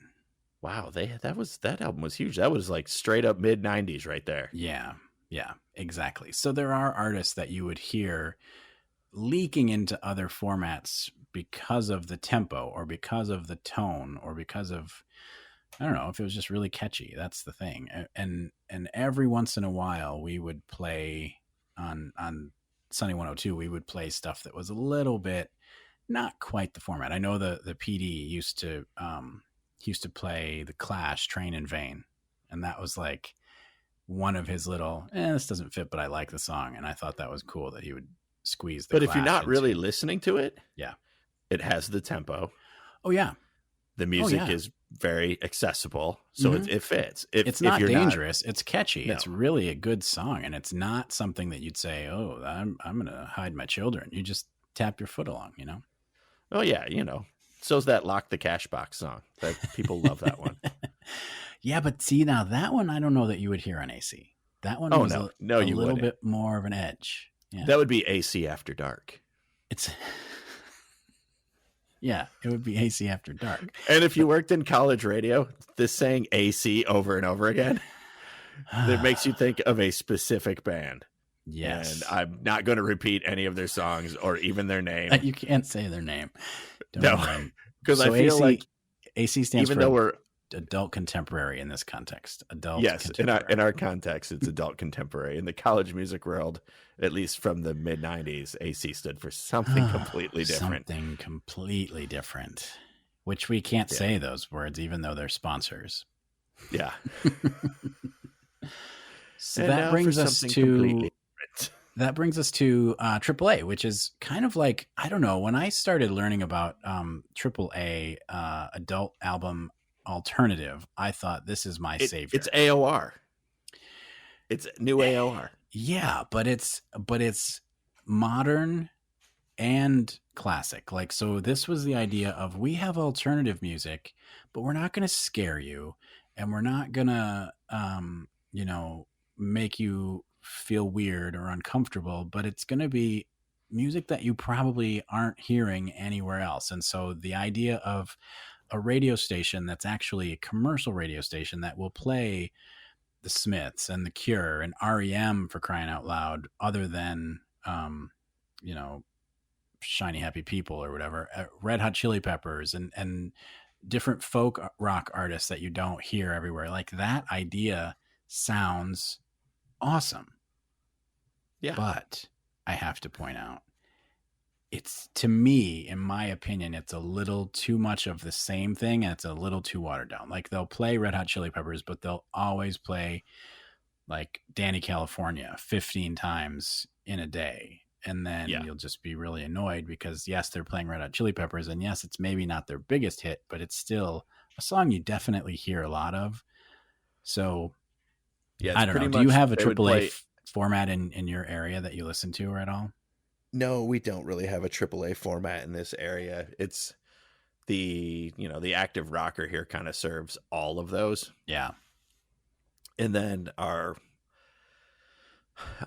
Wow, that album was huge. That was like straight up mid 90s right there. Yeah, exactly. So there are artists that you would hear leaking into other formats because of the tempo or because of the tone or because of, I don't know, if it was just really catchy. That's the thing. And every once in a while we would play on Sunny 102, we would play stuff that was a little bit not quite the format. I know the PD used to play the Clash, Train in Vain, and that was like one of his little, this doesn't fit, but I like the song, and I thought that was cool that he would squeeze the But Clash if you're not really listening to it, it has the tempo. Oh, yeah. The music is very accessible, so it fits. It's not dangerous. It's catchy. No. It's really a good song, and it's not something that you'd say, oh, I'm going to hide my children. You just tap your foot along, Oh, yeah, so's that Lock the Cash Box song. That people love that one. Yeah, but see, now that one I don't know that you would hear on AC. That one was a little bit more of an edge. Yeah. That would be AC After Dark. Yeah, it would be AC After Dark. And if you worked in college radio, this saying AC over and over again, that makes you think of a specific band. Yes. And I'm not going to repeat any of their songs or even their name. You can't say their name. No, because I feel like AC stands even for though we're adult contemporary in this context. Yes, in our context, it's adult contemporary. In the college music world, at least from the mid 90s, AC stood for something completely different. Something completely different, which we can't say those words, even though they're sponsors. Yeah. So that brings us to AAA, which is kind of like, I don't know, when I started learning about AAA, adult album alternative, I thought this is my savior. It's AOR. It's new AOR. Yeah, but it's modern and classic. Like, so this was the idea of, we have alternative music, but we're not going to scare you. and we're not gonna, make you feel weird or uncomfortable, but it's gonna be music that you probably aren't hearing anywhere else. And so the idea of a radio station that's actually a commercial radio station that will play the Smiths and the Cure and REM, for crying out loud, other than Shiny Happy People or whatever, Red Hot Chili Peppers and different folk rock artists that you don't hear everywhere. Like, that idea sounds awesome. Yeah. But I have to point out, it's, to me, in my opinion, it's a little too much of the same thing, and it's a little too watered down. Like, they'll play Red Hot Chili Peppers, but they'll always play like Danny California 15 times in a day. And then you'll just be really annoyed because, yes, they're playing Red Hot Chili Peppers, and yes, it's maybe not their biggest hit, but it's still a song you definitely hear a lot of. So I don't know. Do you have a AAA format in your area that you listen to or at all? No, we don't really have a AAA format in this area. It's the active rocker here kind of serves all of those. Yeah. And then our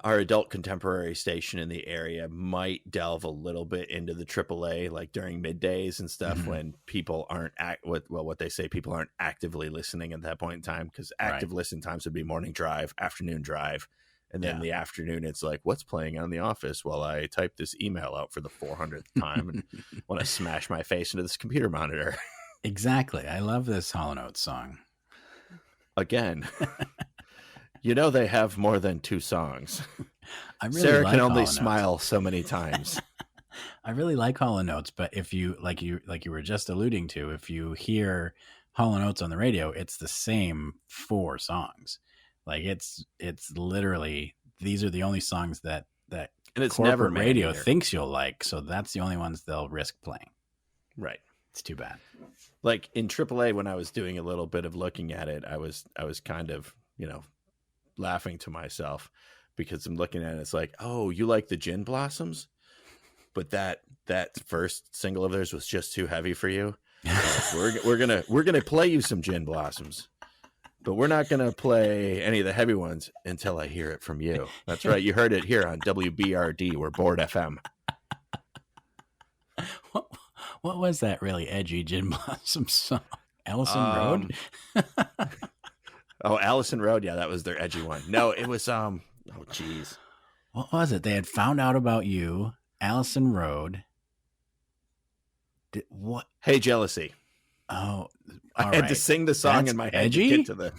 adult contemporary station in the area might delve a little bit into the AAA, like during middays and stuff, when people aren't what they say, people aren't actively listening at that point in time, because active listen times would be morning drive, afternoon drive. And then the afternoon, it's like, what's playing on The Office while I type this email out for the 400th time and want to smash my face into this computer monitor. Exactly. I love this Hall & Oates song. Again, they have more than 2 songs. Really Sarah like can only smile so many times. I really like Hall & Oates, but if you like you were just alluding to, if you hear Hall & Oates on the radio, it's the same 4 songs. Like, it's literally, these are the only songs that and it's corporate never radio thinks you'll like, so that's the only ones they'll risk playing. Right. It's too bad. Like in AAA, when I was doing a little bit of looking at it, I was kind of, laughing to myself, because I'm looking at it, it's like, oh, you like the Gin Blossoms? But that first single of theirs was just too heavy for you. We're gonna play you some Gin Blossoms, but we're not gonna play any of the heavy ones until I hear it from you. That's right, you heard it here on WBRD. We're Board FM. What was that really edgy Gin Blossom song? Allison Road? Oh, Allison Road. Yeah, that was their edgy one. No, it was, oh, geez. What was it? They had Found Out About You, Allison Road. What? Hey, Jealousy. Oh, I had to sing the song That's in my head edgy? to get to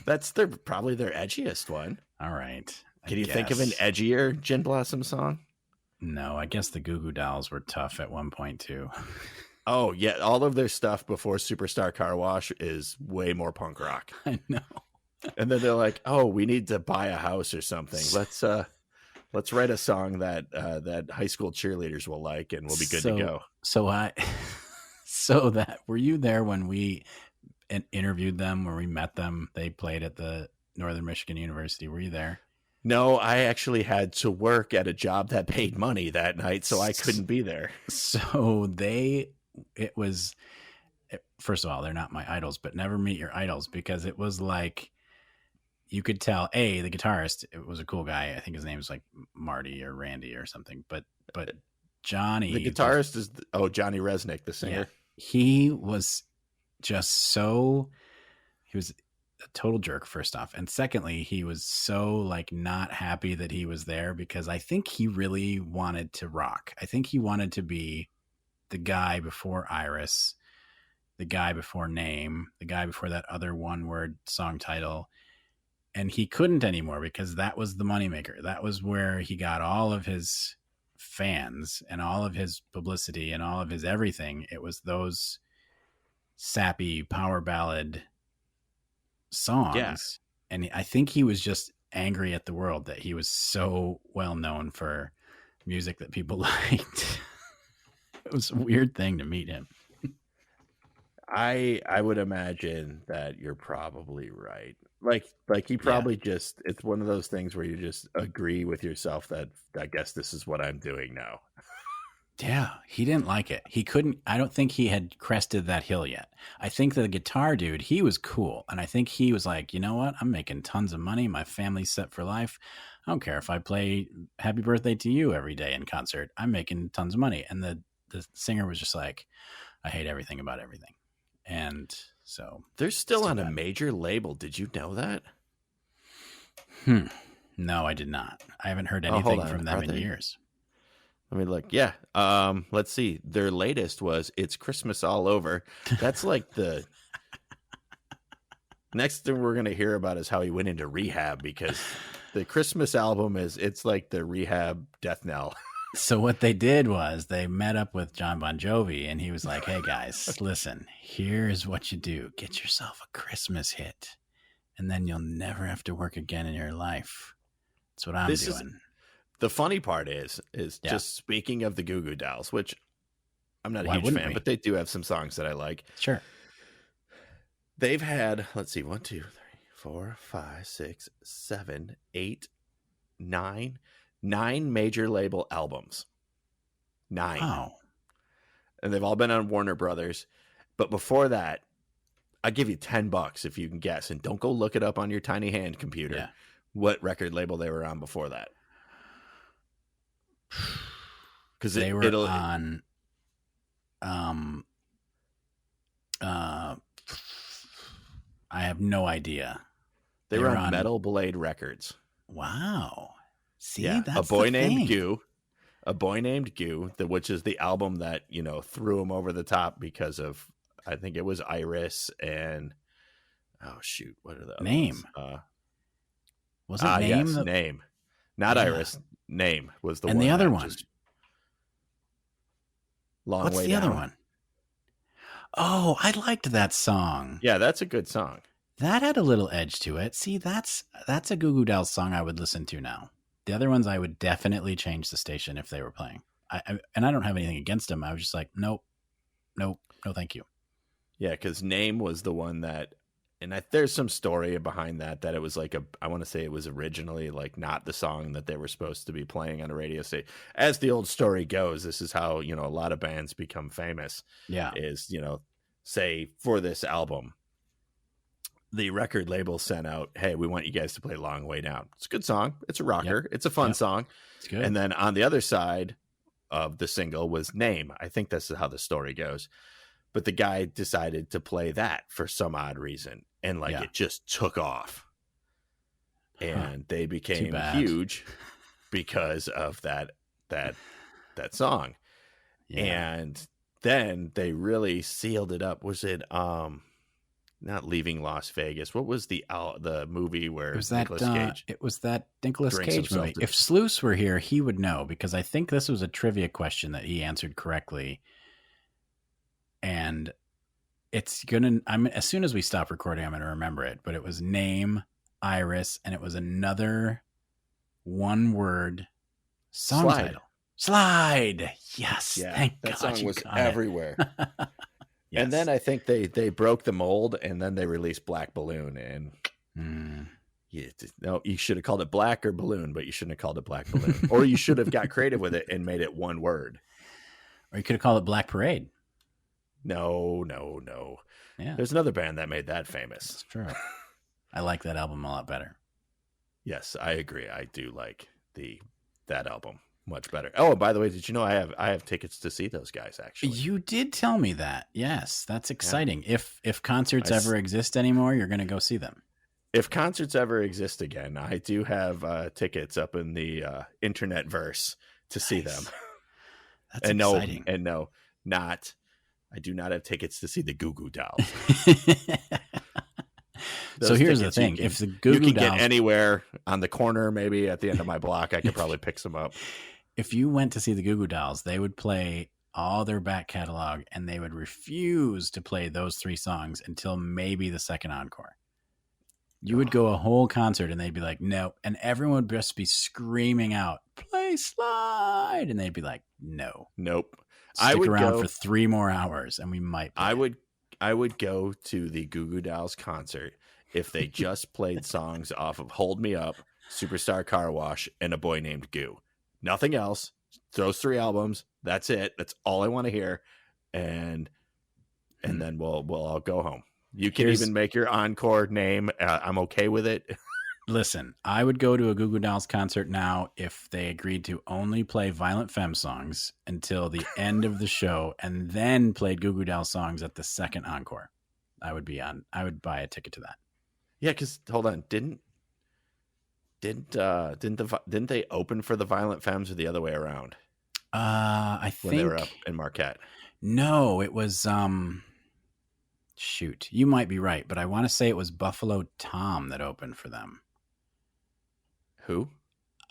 that's probably their edgiest one. All right. Can you think of an edgier Gin Blossom song? No, I guess the Goo Goo Dolls were tough at one point too. Oh, yeah. All of their stuff before Superstar Car Wash is way more punk rock. I know. And then they're like, oh, we need to buy a house or something. Let's write a song that high school cheerleaders will like, and we'll be good to go. Were you there when we interviewed them, where we met them? They played at the Northern Michigan University. Were you there? No, I actually had to work at a job that paid money that night, so I couldn't be there. So first of all, they're not my idols, but never meet your idols, because it was like, you could tell, the guitarist, it was a cool guy. I think his name's like Marty or Randy or something, but Johnny, the guitarist is Johnny Resnick, the singer. Yeah, he was he was a total jerk, first off, and secondly, he was so like not happy that he was there, because I think he really wanted to rock. I think he wanted to be the guy before Iris, the guy before Name, the guy before that other one-word song title. And he couldn't anymore, because that was the moneymaker. That was where he got all of his fans and all of his publicity and all of his everything. It was those sappy power ballad songs. Yeah. And I think he was just angry at the world that he was so well known for music that people liked. It was a weird thing to meet him. I would imagine that you're probably right. Like he probably just, it's one of those things where you just agree with yourself that I guess this is what I'm doing now. Yeah, he didn't like it. He couldn't. I don't think he had crested that hill yet. I think the guitar dude, he was cool. And I think he was like, you know what? I'm making tons of money. My family's set for life. I don't care if I play Happy Birthday to You every day in concert. I'm making tons of money. And the singer was just like, I hate everything about everything. And so they're still on a major label. Did you know that? No, I did not. I haven't heard anything from them in years. Let me look. Yeah. Let's see. Their latest was It's Christmas All Over. That's like the next thing we're going to hear about is how he went into rehab, because the Christmas album it's like the rehab death knell. So what they did was they met up with John Bon Jovi, and he was like, hey guys, listen, here's what you do. Get yourself a Christmas hit, and then you'll never have to work again in your life. That's what I'm doing. The funny part is just speaking of the Goo Goo Dolls, which I'm not a huge fan, but they do have some songs that I like. Sure. They've had, let's see, 1, 2, 3, 4, 5, 6, 7, 8, 9 major label albums. 9. Wow. And they've all been on Warner Brothers. But before that, I'll give you $10 if you can guess. And don't go look it up on your tiny hand computer what record label they were on before that. Because they were on I have no idea. They were on Metal Blade Records. Wow. See, that's A Boy Named Goo, which is the album that, threw him over the top because of, I think it was Iris and what are the Name? Was it Name? Yes, Name. Not Iris. Name was the one. And the other one. What's the other one? Oh, I liked that song. Yeah, that's a good song. That had a little edge to it. See, that's a Goo Goo Dolls song I would listen to now. The other ones, I would definitely change the station if they were playing. And I don't have anything against them. I was just like, nope, no, thank you. Yeah, because Name was the one that, and there's some story behind that it was like I want to say it was originally like not the song that they were supposed to be playing on a radio station. As the old story goes, this is how, a lot of bands become famous. Yeah. Is, say for this album, the record label sent out, hey, we want you guys to play Long Way Down. It's a good song. It's a rocker. Yep. It's a fun song. It's good. And then on the other side of the single was Name. I think that's how the story goes. But the guy decided to play that for some odd reason. And it just took off. And they became huge because of that song. Yeah. And then they really sealed it up. Was it not Leaving Las Vegas? What was the movie where it was Nicolas Cage? It was that Nicolas Cage movie. If Sluice were here, he would know, because I think this was a trivia question that he answered correctly. And as soon as we stop recording, I'm gonna remember it. But it was Name, Iris, and it was another one-word song title. Slide. Yes. Yeah, thank that God song was everywhere. Yes. And then I think they broke the mold, and then they released Black Balloon, and you should have called it Black or Balloon, but you shouldn't have called it Black Balloon. Or you should have got creative with it and made it one word. Or you could have called it Black Parade. No. Yeah. There's another band that made that famous. That's true. I like that album a lot better. Yes, I agree. I do like that album much better. Oh, and by the way, did you know I have tickets to see those guys, actually? You did tell me that. Yes, that's exciting. Yeah. If concerts ever exist anymore, you're going to go see them. If concerts ever exist again, I do have tickets up in the internet verse to see them. That's exciting. I do not have tickets to see the Goo Goo Dolls. So here's the thing: if the Goo Goo Dolls, get anywhere on the corner, maybe at the end of my block, I could probably pick some up. If you went to see the Goo Goo Dolls, they would play all their back catalog, and they would refuse to play those 3 songs until maybe the second encore. You would go a whole concert, and they'd be like, "No," and everyone would just be screaming out, "Play Slide," and they'd be like, "No, nope." Stick around for 3 more hours, and we might. I would go to the Goo Goo Dolls concert if they just played songs off of Hold Me Up, Superstar Car Wash, and A Boy Named Goo. Nothing else, those 3 albums. That's it. That's all I want to hear. And then we'll all go home. You can even make your encore name. I'm okay with it. Listen, I would go to a Goo Goo Dolls concert now if they agreed to only play Violent Femme songs until the end of the show and then played Goo Goo Dolls songs at the second encore. I would buy a ticket to that. Yeah, because hold on, didn't they open for the Violent Femmes or the other way around? I think when they were up in Marquette. No, it was shoot. You might be right, but I want to say it was Buffalo Tom that opened for them. Who?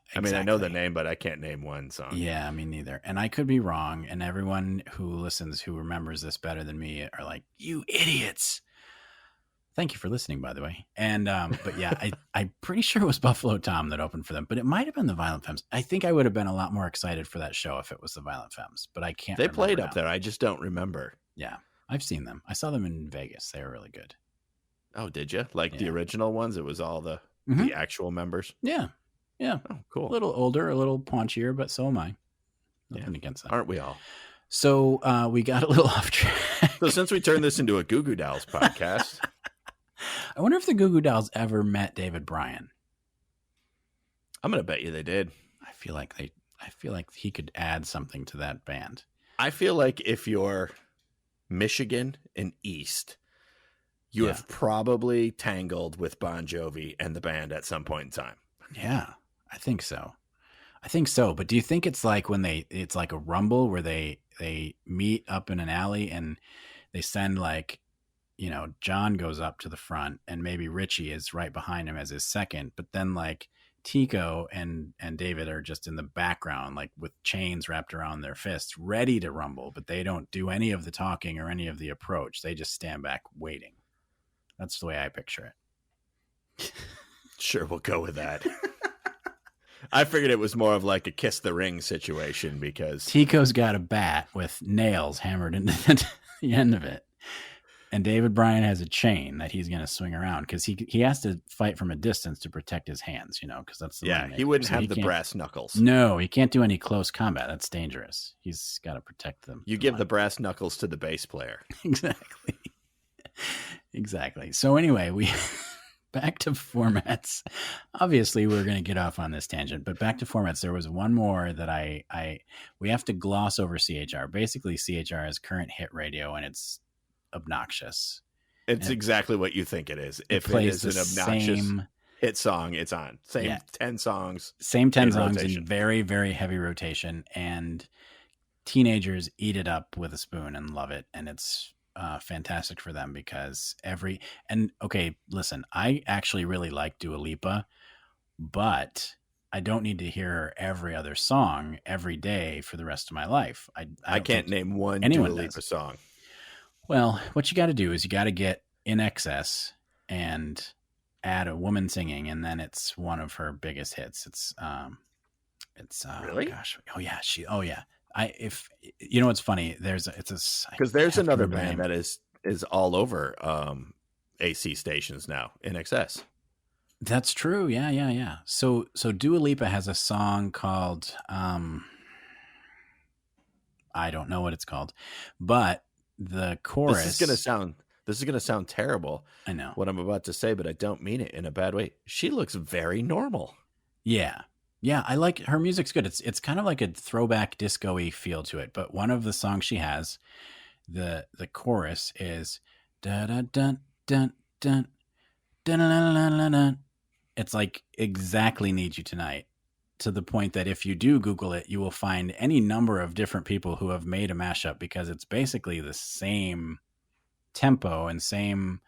Exactly. I mean, I know the name, but I can't name one song. Yeah, me neither. And I could be wrong. And everyone who listens, who remembers this better than me, are like, "You idiots!" Thank you for listening, by the way. And but yeah, I'm pretty sure it was Buffalo Tom that opened for them, but it might have been the Violent Femmes. I think I would have been a lot more excited for that show if it was the Violent Femmes, but I can't. They played up there. I just don't remember. Yeah, I've seen them. I saw them in Vegas. They were really good. Oh, did you? Like the original ones? It was all the actual members. Yeah. Yeah. Oh, cool. A little older, a little paunchier, but so am I. Nothing against that. Aren't we all? So we got a little off track. So since we turned this into a Goo Goo Dolls podcast, I wonder if the Goo Goo Dolls ever met David Bryan. I'm going to bet you they did. I feel like he could add something to that band. I feel like if you're Michigan and East, you have probably tangled with Bon Jovi and the band at some point in time. Yeah, I think so. But do you think it's like when it's like a rumble where they meet up in an alley and they send like, you know, John goes up to the front and maybe Richie is right behind him as his second, but then like Tico and David are just in the background, like with chains wrapped around their fists, ready to rumble, but they don't do any of the talking or any of the approach. They just stand back waiting. That's the way I picture it. Sure, we'll go with that. I figured it was more of like a kiss the ring situation because Tico's got a bat with nails hammered into the end of it. And David Bryan has a chain that he's going to swing around because he has to fight from a distance to protect his hands, you know, because that's the he wouldn't have the brass knuckles. No, he can't do any close combat. That's dangerous. He's got to protect them. You give the brass knuckles to the bass player. Exactly. So anyway, we back to formats. Obviously, we're going to get off on this tangent, but back to formats. There was one more that we have to gloss over CHR. Basically, CHR is current hit radio, and it's obnoxious. It's exactly what you think it is. If it is an obnoxious hit song, it's on. Same 10 songs. Same 10 songs in very, very heavy rotation. And teenagers eat it up with a spoon and love it. And it's fantastic for them because listen, I actually really like Dua Lipa, but I don't need to hear her every other song every day for the rest of my life. I can't name one Dua Lipa song. Well, what you got to do is you got to get In Excess and add a woman singing, and then it's one of her biggest hits. It's really? Gosh. Oh yeah. If you know what's funny, there's another band that is all over AC stations now, In Excess. That's true. Yeah. So Dua Lipa has a song called I don't know what it's called, but the chorus. This is gonna sound terrible. I know what I'm about to say, but I don't mean it in a bad way. She looks very normal. Yeah. I like her music's good. It's kind of like a throwback disco-y feel to it. But one of the songs she has, the chorus is da da dun dun dun dun dun dun. It's like exactly Need You Tonight, to the point that if you do Google it, you will find any number of different people who have made a mashup because it's basically the same tempo and same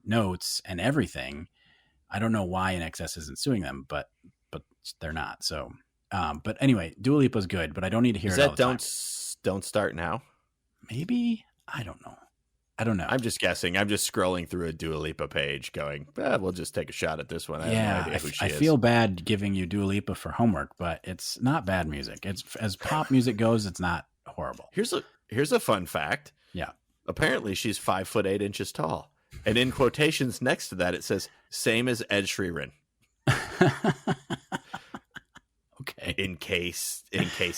notes and everything. I don't know why In Excess isn't suing them, but they're not. So, but anyway, Dua Lipa's good, but I don't need to hear it all the time. Don't Start Now? Maybe. I don't know. I'm just guessing. I'm just scrolling through a Dua Lipa page going, we'll just take a shot at this one. I have no idea who she is. Feel bad giving you Dua Lipa for homework, but it's not bad music. It's as pop music goes, it's not horrible. Here's a fun fact. Yeah. Apparently she's 5'8" tall. And in quotations next to that, it says, same as Ed Sheeran. Okay. Right. In case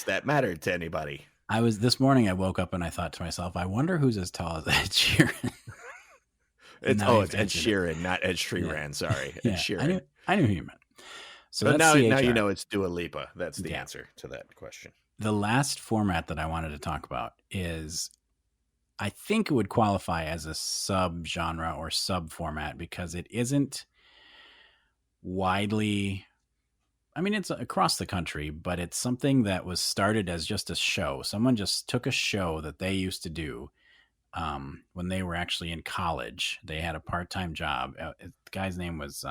that mattered to anybody. This morning I woke up and I thought to myself, I wonder who's as tall as Ed Sheeran. It's Ed Sheeran, not Ed Sheeran. Sorry, Ed Sheeran. I knew who you meant. So but that's now CHR. you know it's Dua Lipa. That's the answer to that question. The last format that I wanted to talk about is, I think it would qualify as a sub-genre or sub-format because it isn't widely, I mean, it's across the country, but it's something that was started as just a show. Someone just took a show that they used to do when they were actually in college. They had a part-time job. The guy's name was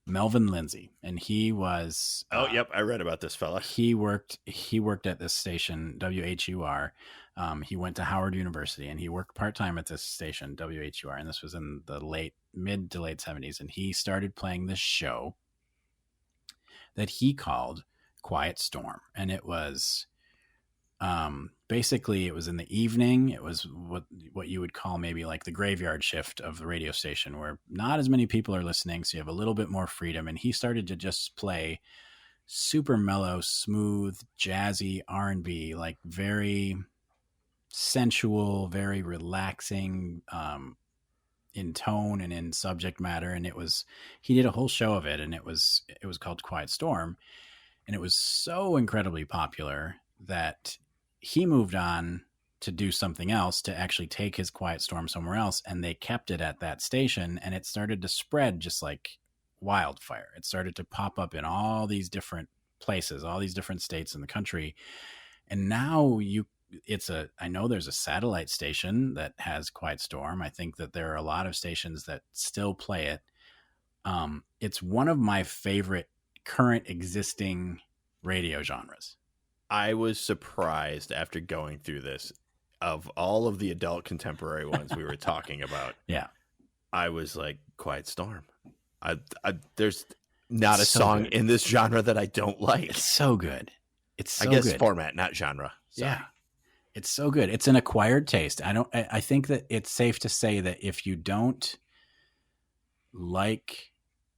Melvin Lindsay, and he was yep, I read about this fella. He worked at this station, WHUR. He went to Howard University, and he worked part-time at this station, WHUR, and this was in the mid to late 70s, and he started playing this show that he called Quiet Storm, and it was basically, it was in the evening. It was what you would call maybe like the graveyard shift of the radio station, where not as many people are listening, so you have a little bit more freedom. And he started to just play super mellow, smooth, jazzy R&B, like very sensual, very relaxing in tone and in subject matter. And he did a whole show of it, and it was called Quiet Storm, and it was so incredibly popular that he moved on to do something else, to actually take his Quiet Storm somewhere else. And they kept it at that station, and it started to spread just like wildfire. It started to pop up in all these different places, all these different states in the country. And now I know there's a satellite station that has Quiet Storm. I think that there are a lot of stations that still play it. It's one of my favorite current existing radio genres. I was surprised after going through this, of all of the adult contemporary ones we were talking about. Yeah. I was like, Quiet Storm. There's not a song in this genre that I don't like. It's so good. I guess good. Format, not genre. Sorry. Yeah. It's so good. It's an acquired taste. I think that it's safe to say that if you don't like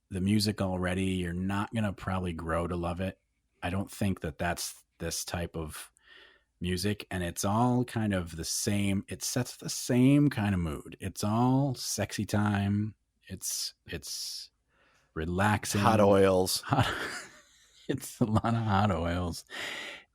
the music already, you're not going to probably grow to love it. I don't think that that's this type of music, and it's all kind of the same. It sets the same kind of mood. It's all sexy time. It's relaxing. Hot oils. It's a lot of hot oils.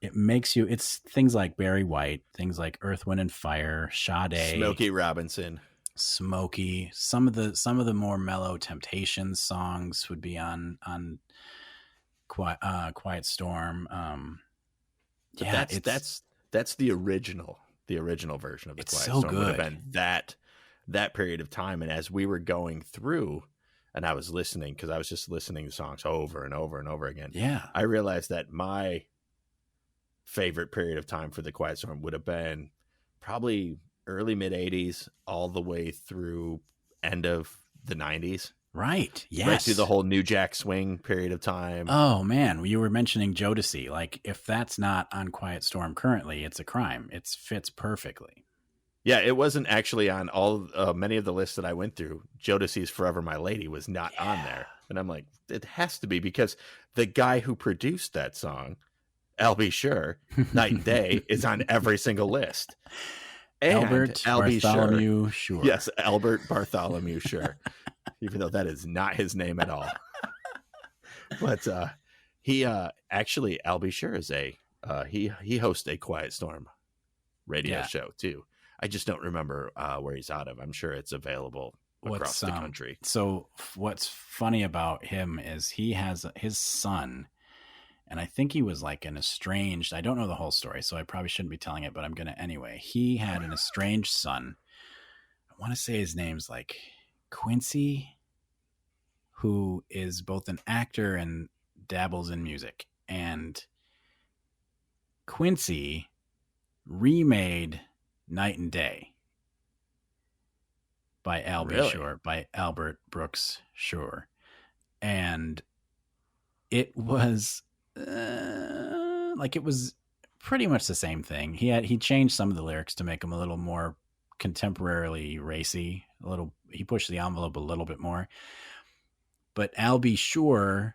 It makes you, it's things like Barry White, things like Earth, Wind and Fire, Sade, Smokey Robinson. Smokey. Some of the more mellow Temptations songs would be on Quiet Storm. Yeah, that's the original version of the Quiet Storm. Good. Would have been that period of time. And as we were going through, and I was listening, because I was just listening to songs over and over and over again. Yeah, I realized that my favorite period of time for the Quiet Storm would have been probably early mid 80s all the way through end of the 90s. Right. Yes. Right through the whole New Jack Swing period of time. Oh man, you were mentioning Jodeci. Like, if that's not on Quiet Storm currently, it's a crime. It fits perfectly. Yeah, it wasn't actually on many of the lists that I went through. Jodeci's Forever My Lady was not on there. And I'm like, it has to be, because the guy who produced that song, I'll Be Sure, Night and Day, is on every single list. And Albert Bartholomew Sure. Yes, Albert Bartholomew Sure. Even though that is not his name at all. But he actually, I'll Be Sure, is he hosts a Quiet Storm radio show too. I just don't remember where he's out of. I'm sure it's available across the country. So what's funny about him is he has his son, and I think he was like an estranged, I don't know the whole story, so I probably shouldn't be telling it, but I'm going to anyway. He had an estranged son. I want to say his name's like Quincy, who is both an actor and dabbles in music. And Quincy remade Night and Day by by Albert Brooks Shore. And it was it was pretty much the same thing. He changed some of the lyrics to make them a little more contemporarily racy. He pushed the envelope a little bit more. But Al B. Sure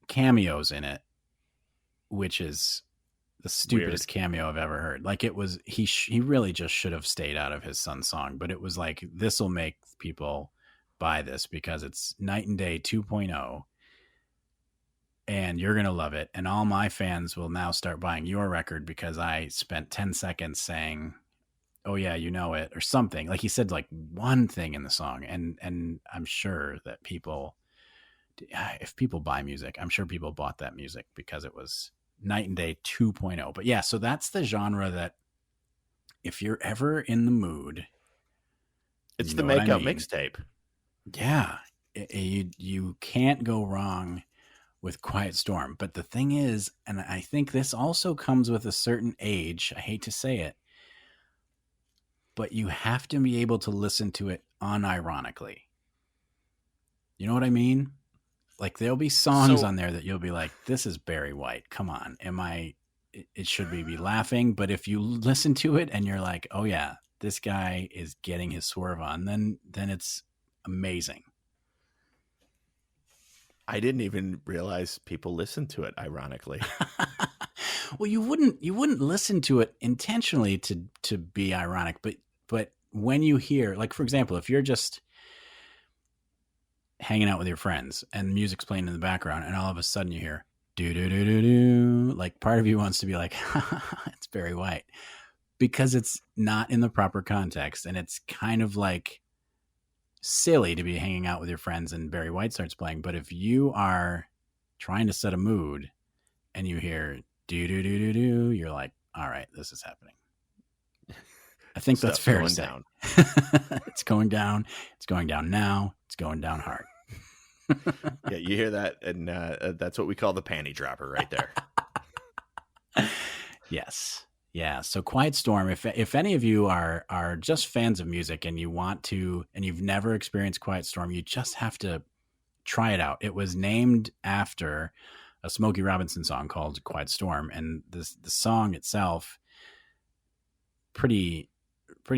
cameos in it, which is the stupidest cameo I've ever heard. Like it was, he really just should have stayed out of his son's song, but it was like, this will make people buy this because it's Night and Day 2.0 and you're going to love it. And all my fans will now start buying your record because I spent 10 seconds saying, oh yeah, you know it, or something. Like he said like one thing in the song. And I'm sure that people, if people buy music, I'm sure people bought that music because it was Night and Day 2.0. But yeah, so that's the genre that if you're ever in the mood, it's the Makeup mixtape. Yeah. You can't go wrong with Quiet Storm. But the thing is, and I think this also comes with a certain age, I hate to say it, but you have to be able to listen to it unironically. You know what I mean? Like there'll be songs on there that you'll be like, this is Barry White. Come on. It should be laughing. But if you listen to it and you're like, oh yeah, this guy is getting his swerve on, then it's amazing. I didn't even realize people listen to it ironically. Well, you wouldn't listen to it intentionally to be ironic, but when you hear, like for example, if you're just hanging out with your friends and music's playing in the background and all of a sudden you hear do do do do do, like part of you wants to be like, it's Barry White, because it's not in the proper context and it's kind of like silly to be hanging out with your friends and Barry White starts playing. But if you are trying to set a mood and you hear do do do do do, you're like, all right, this is happening. I think that's fair to say. It's going down. It's going down now. It's going down hard. Yeah, you hear that, and that's what we call the panty dropper right there. Yes. Yeah. So Quiet Storm, if any of you are just fans of music and you want to, and you've never experienced Quiet Storm, you just have to try it out. It was named after a Smokey Robinson song called Quiet Storm. And the song itself, pretty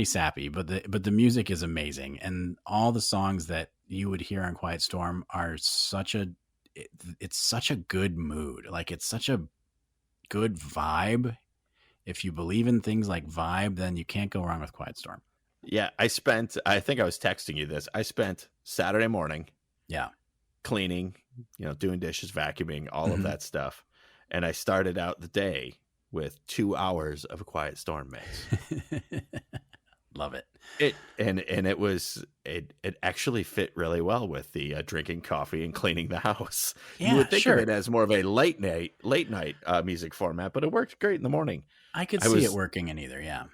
sappy, but the music is amazing. And all the songs that you would hear on Quiet Storm are it's such a good mood. Like it's such a good vibe. If you believe in things like vibe, then you can't go wrong with Quiet Storm. Yeah. I think I was texting you this. I spent Saturday morning. Yeah. Cleaning, doing dishes, vacuuming, all of that stuff. And I started out the day with 2 hours of a Quiet Storm mix. Love it. It actually fit really well with the drinking coffee and cleaning the house. Yeah, you would think of it as more of a late night music format, but it worked great in the morning. I could see it working in either. Yeah.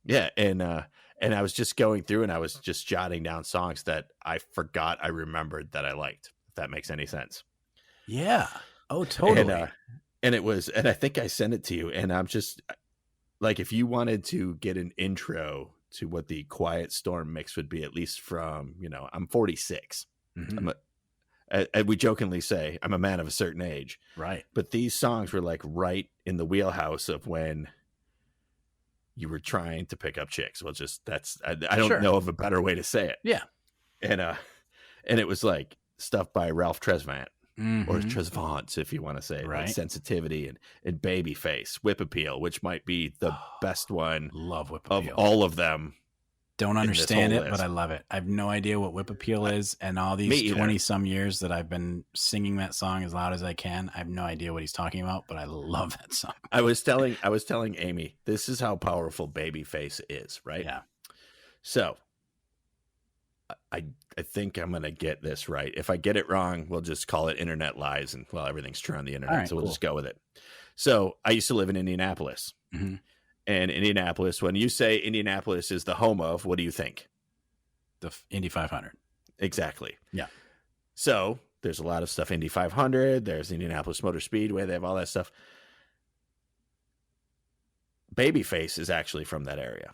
Yeah. And I was just going through and I was just jotting down songs that I forgot I remembered that I liked, if that makes any sense. Yeah. Oh, totally. And I think I sent it to you, and I'm just like, if you wanted to get an intro to what the Quiet Storm mix would be, at least from, I'm 46. Mm-hmm. And we jokingly say I'm a man of a certain age. Right. But these songs were like right in the wheelhouse of when you were trying to pick up chicks. Well, I don't know of a better way to say it. Yeah. And it was like stuff by Ralph Tresvant. Mm-hmm. Or Tresvant, if you want to say it, right. Like Sensitivity and Babyface, Whip Appeal, which might be the best one. Love Whip Appeal. Of all of them. Don't understand it, but I love it. I have no idea what Whip Appeal is, and all these 20 some years that I've been singing that song as loud as I can, I have no idea what he's talking about, but I love that song. I was telling Amy, this is how powerful Babyface is, right? Yeah. So I think I'm going to get this right. If I get it wrong, we'll just call it internet lies, and everything's true on the internet. Right, so we'll just go with it. So I used to live in Indianapolis. Mm-hmm. And Indianapolis, when you say Indianapolis is the home of, what do you think? The Indy 500. Exactly. Yeah. So there's a lot of stuff. Indy 500. There's Indianapolis Motor Speedway. They have all that stuff. Babyface is actually from that area.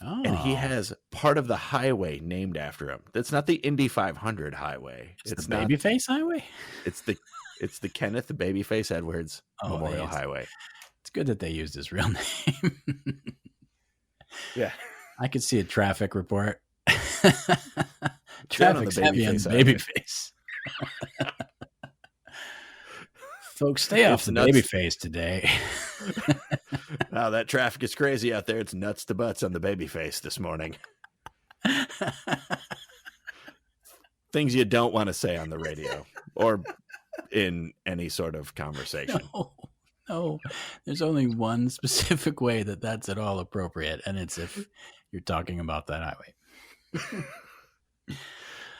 Oh. And he has part of the highway named after him. That's not the Indy 500 highway. It's the Babyface Highway? It's the Kenneth the Babyface Edwards Memorial Highway. It's good that they used his real name. Yeah. I could see a traffic report. Traffic's heavy on Babyface. Folks, stay off It's the nuts. baby face today. Wow, that traffic is crazy out there. It's nuts to butts on the baby face this morning. Things you don't want to say on the radio or in any sort of conversation. No, there's only one specific way that that's at all appropriate, and it's if you're talking about that highway.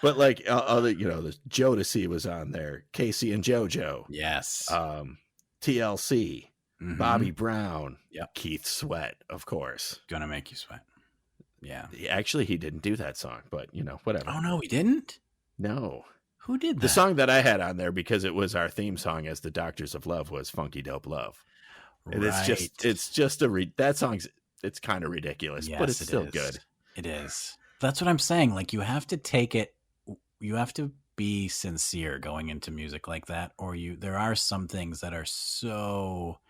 But like other, the Jodeci was on there, Casey and JoJo, Yes, TLC, mm-hmm. Bobby Brown, yep. Keith Sweat, of course. Gonna make you sweat. Yeah. Actually, he didn't do that song, but whatever. Oh no, he didn't? No. Who did that? The song that I had on there, because it was our theme song as the Doctors of Love, was Funky Dope Love. And right. it's just that song's, it's kind of ridiculous, but it's still good. It is. That's what I'm saying. Like, you have to take it, you have to be sincere going into music like that, or there are some things that are so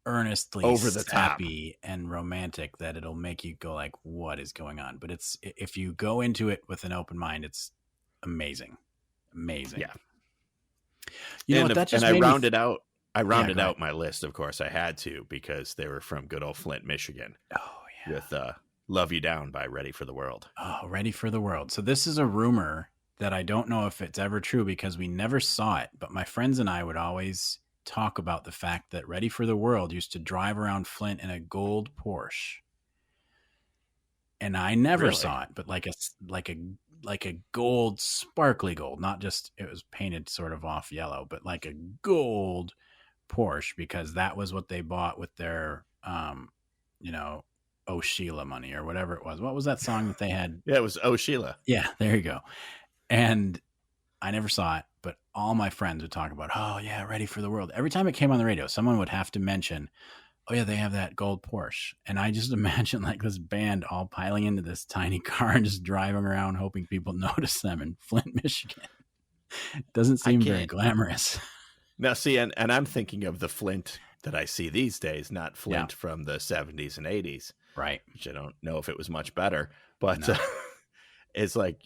earnestly over the top and romantic that it'll make you go like, what is going on? But if you go into it with an open mind, it's amazing. Yeah. That just I rounded out my list. Of course I had to, because they were from good old Flint, Michigan. Oh yeah. With Love You Down by Ready for the World. Oh, Ready for the World. So this is a rumor that I don't know if it's ever true, because we never saw it, but my friends and I would always talk about the fact that Ready for the World used to drive around Flint in a gold Porsche. And I never saw it, but like a gold, sparkly gold, not just, it was painted sort of off yellow, but like a gold Porsche, because that was what they bought with their, Oh Sheila money or whatever it was. What was that song that they had? Yeah, it was Oh Sheila. Yeah, there you go. And I never saw it, but all my friends would talk about, oh yeah, Ready for the World. Every time it came on the radio, someone would have to mention, oh yeah, they have that gold Porsche. And I just imagine like this band all piling into this tiny car and just driving around hoping people notice them in Flint, Michigan. It doesn't seem very glamorous. Now see, and I'm thinking of the Flint that I see these days, not Flint from the 70s and 80s. Right. Which I don't know if it was much better, but it's like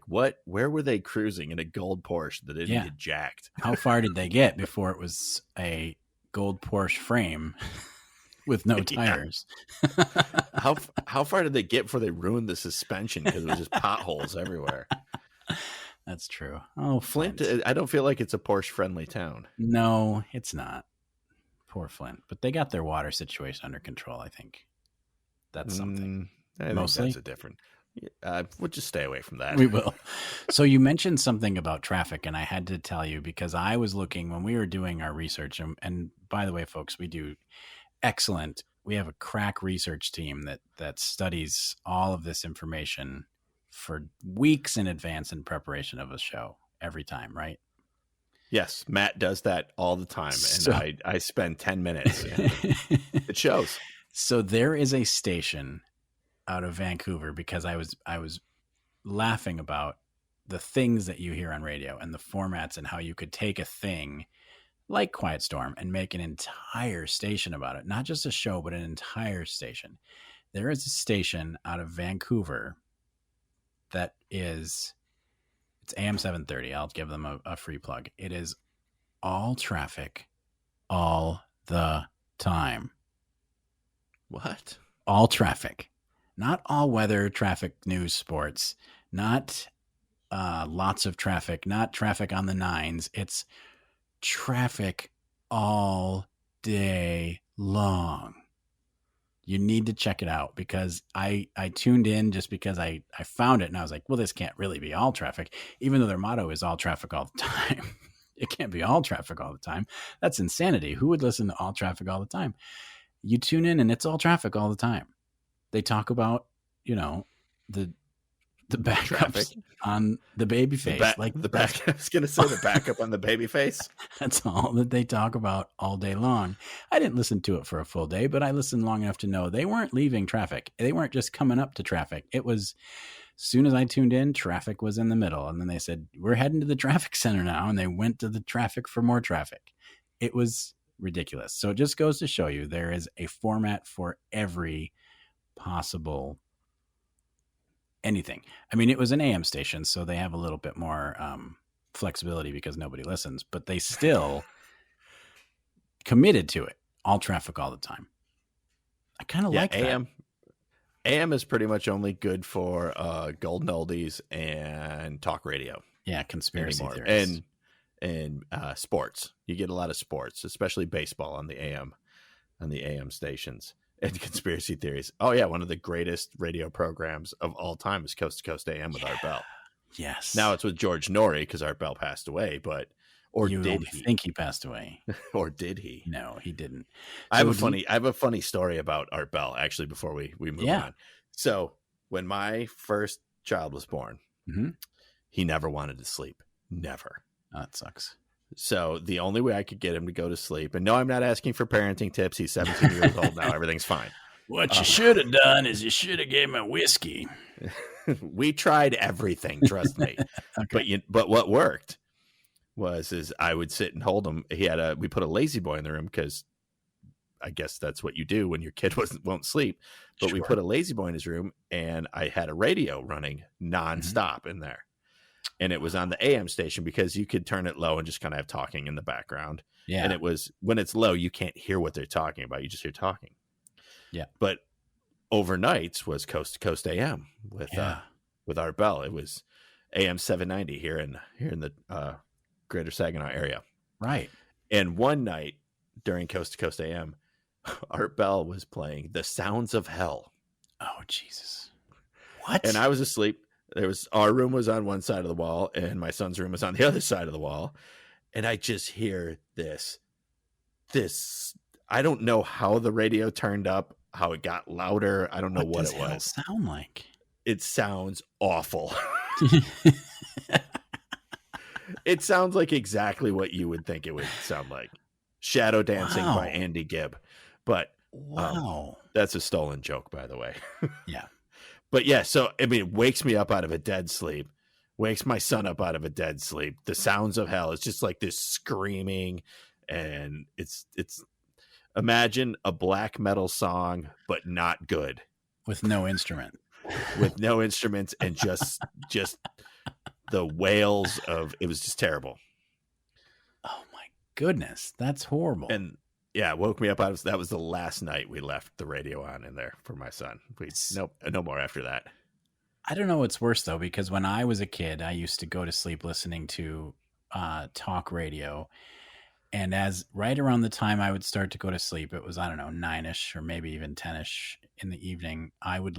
what, where were they cruising in a gold Porsche that didn't get jacked? How far did they get before it was a gold Porsche frame with no tires? How far did they get before they ruined the suspension, because it was just potholes everywhere? That's true. Oh, Flint. I don't feel like it's a Porsche friendly town. No, it's not. Poor Flint, but they got their water situation under control, I think. That's something. I Mostly think that's a different. We'll just stay away from that. We will. So you mentioned something about traffic, and I had to tell you, because I was looking when we were doing our research, and by the way, folks, we do excellent. We have a crack research team that studies all of this information for weeks in advance in preparation of a show every time, right? Yes, Matt does that all the time, and I spend 10 minutes. And it shows. So there is a station out of Vancouver, because I was laughing about the things that you hear on radio and the formats, and how you could take a thing like Quiet Storm and make an entire station about it. Not just a show, but an entire station. There is a station out of Vancouver that it's AM 730. I'll give them a free plug. It is all traffic all the time. What? All traffic. Not all weather, traffic, news, sports. Not lots of traffic. Not traffic on the nines. It's traffic all day long. You need to check it out, because I tuned in just because I found it, and I was like, well, this can't really be all traffic, even though their motto is all traffic all the time. It can't be all traffic all the time. That's insanity. Who would listen to all traffic all the time? You tune in and it's all traffic all the time. They talk about, the backups traffic on the baby face. I was going to say the backup on the baby face. That's all that they talk about all day long. I didn't listen to it for a full day, but I listened long enough to know they weren't leaving traffic. They weren't just coming up to traffic. It was, as soon as I tuned in, traffic was in the middle. And then they said, we're heading to the traffic center now. And they went to the traffic for more traffic. It was ridiculous. So it just goes to show you there is a format for every possible anything. I mean, it was an AM station, so they have a little bit more flexibility because nobody listens, but they still committed to it. All traffic all the time. I kind of like that. AM is pretty much only good for golden oldies and talk radio. Yeah, conspiracy theories. And sports. You get a lot of sports, especially baseball on the AM stations, and conspiracy theories. Oh yeah, one of the greatest radio programs of all time is Coast to Coast AM with Art Bell. Yes. Now it's with George Norrie because Art Bell passed away, but did he? Think he passed away? Or did he? No, he didn't. I have a funny story about Art Bell actually before we move on. So when my first child was born, he never wanted to sleep. Never. Oh, that sucks. So the only way I could get him to go to sleep, and no, I'm not asking for parenting tips. He's 17 years old now. Everything's fine. What you should have done is you should have gave him a whiskey. We tried everything, trust me. Okay. But what worked is I would sit and hold him. We put a lazy boy in the room because I guess that's what you do when your kid won't sleep. But we put a lazy boy in his room, and I had a radio running nonstop in there. And it was on the AM station because you could turn it low and just kind of have talking in the background. Yeah. And it was, when it's low, you can't hear what they're talking about. You just hear talking. Yeah. But overnights was Coast to Coast AM with Art Bell. It was AM 790 here in the greater Saginaw area. Right. And one night during Coast to Coast AM, Art Bell was playing The Sounds of Hell. Oh, Jesus. What? And I was asleep. Our room was on one side of the wall and my son's room was on the other side of the wall. And I just hear this, I don't know how the radio turned up, how it got louder. I don't know what it was. Sound like? It sounds awful. It sounds like exactly what you would think it would sound like. Shadow Dancing by Andy Gibb. But that's a stolen joke, by the way. Yeah. But yeah, so I mean, it wakes me up out of a dead sleep, wakes my son up out of a dead sleep. The Sounds of Hell. It's just like this screaming, and it's imagine a black metal song, but not good, with no instrument, and just the wails of it was just terrible. Oh my goodness, that's horrible. And yeah, it woke me up out of that was the last night we left the radio on in there for my son. No more after that. I don't know what's worse though, because when I was a kid, I used to go to sleep listening to talk radio. And right around the time I would start to go to sleep, it was, I don't know, 9-ish or maybe even 10-ish in the evening. I would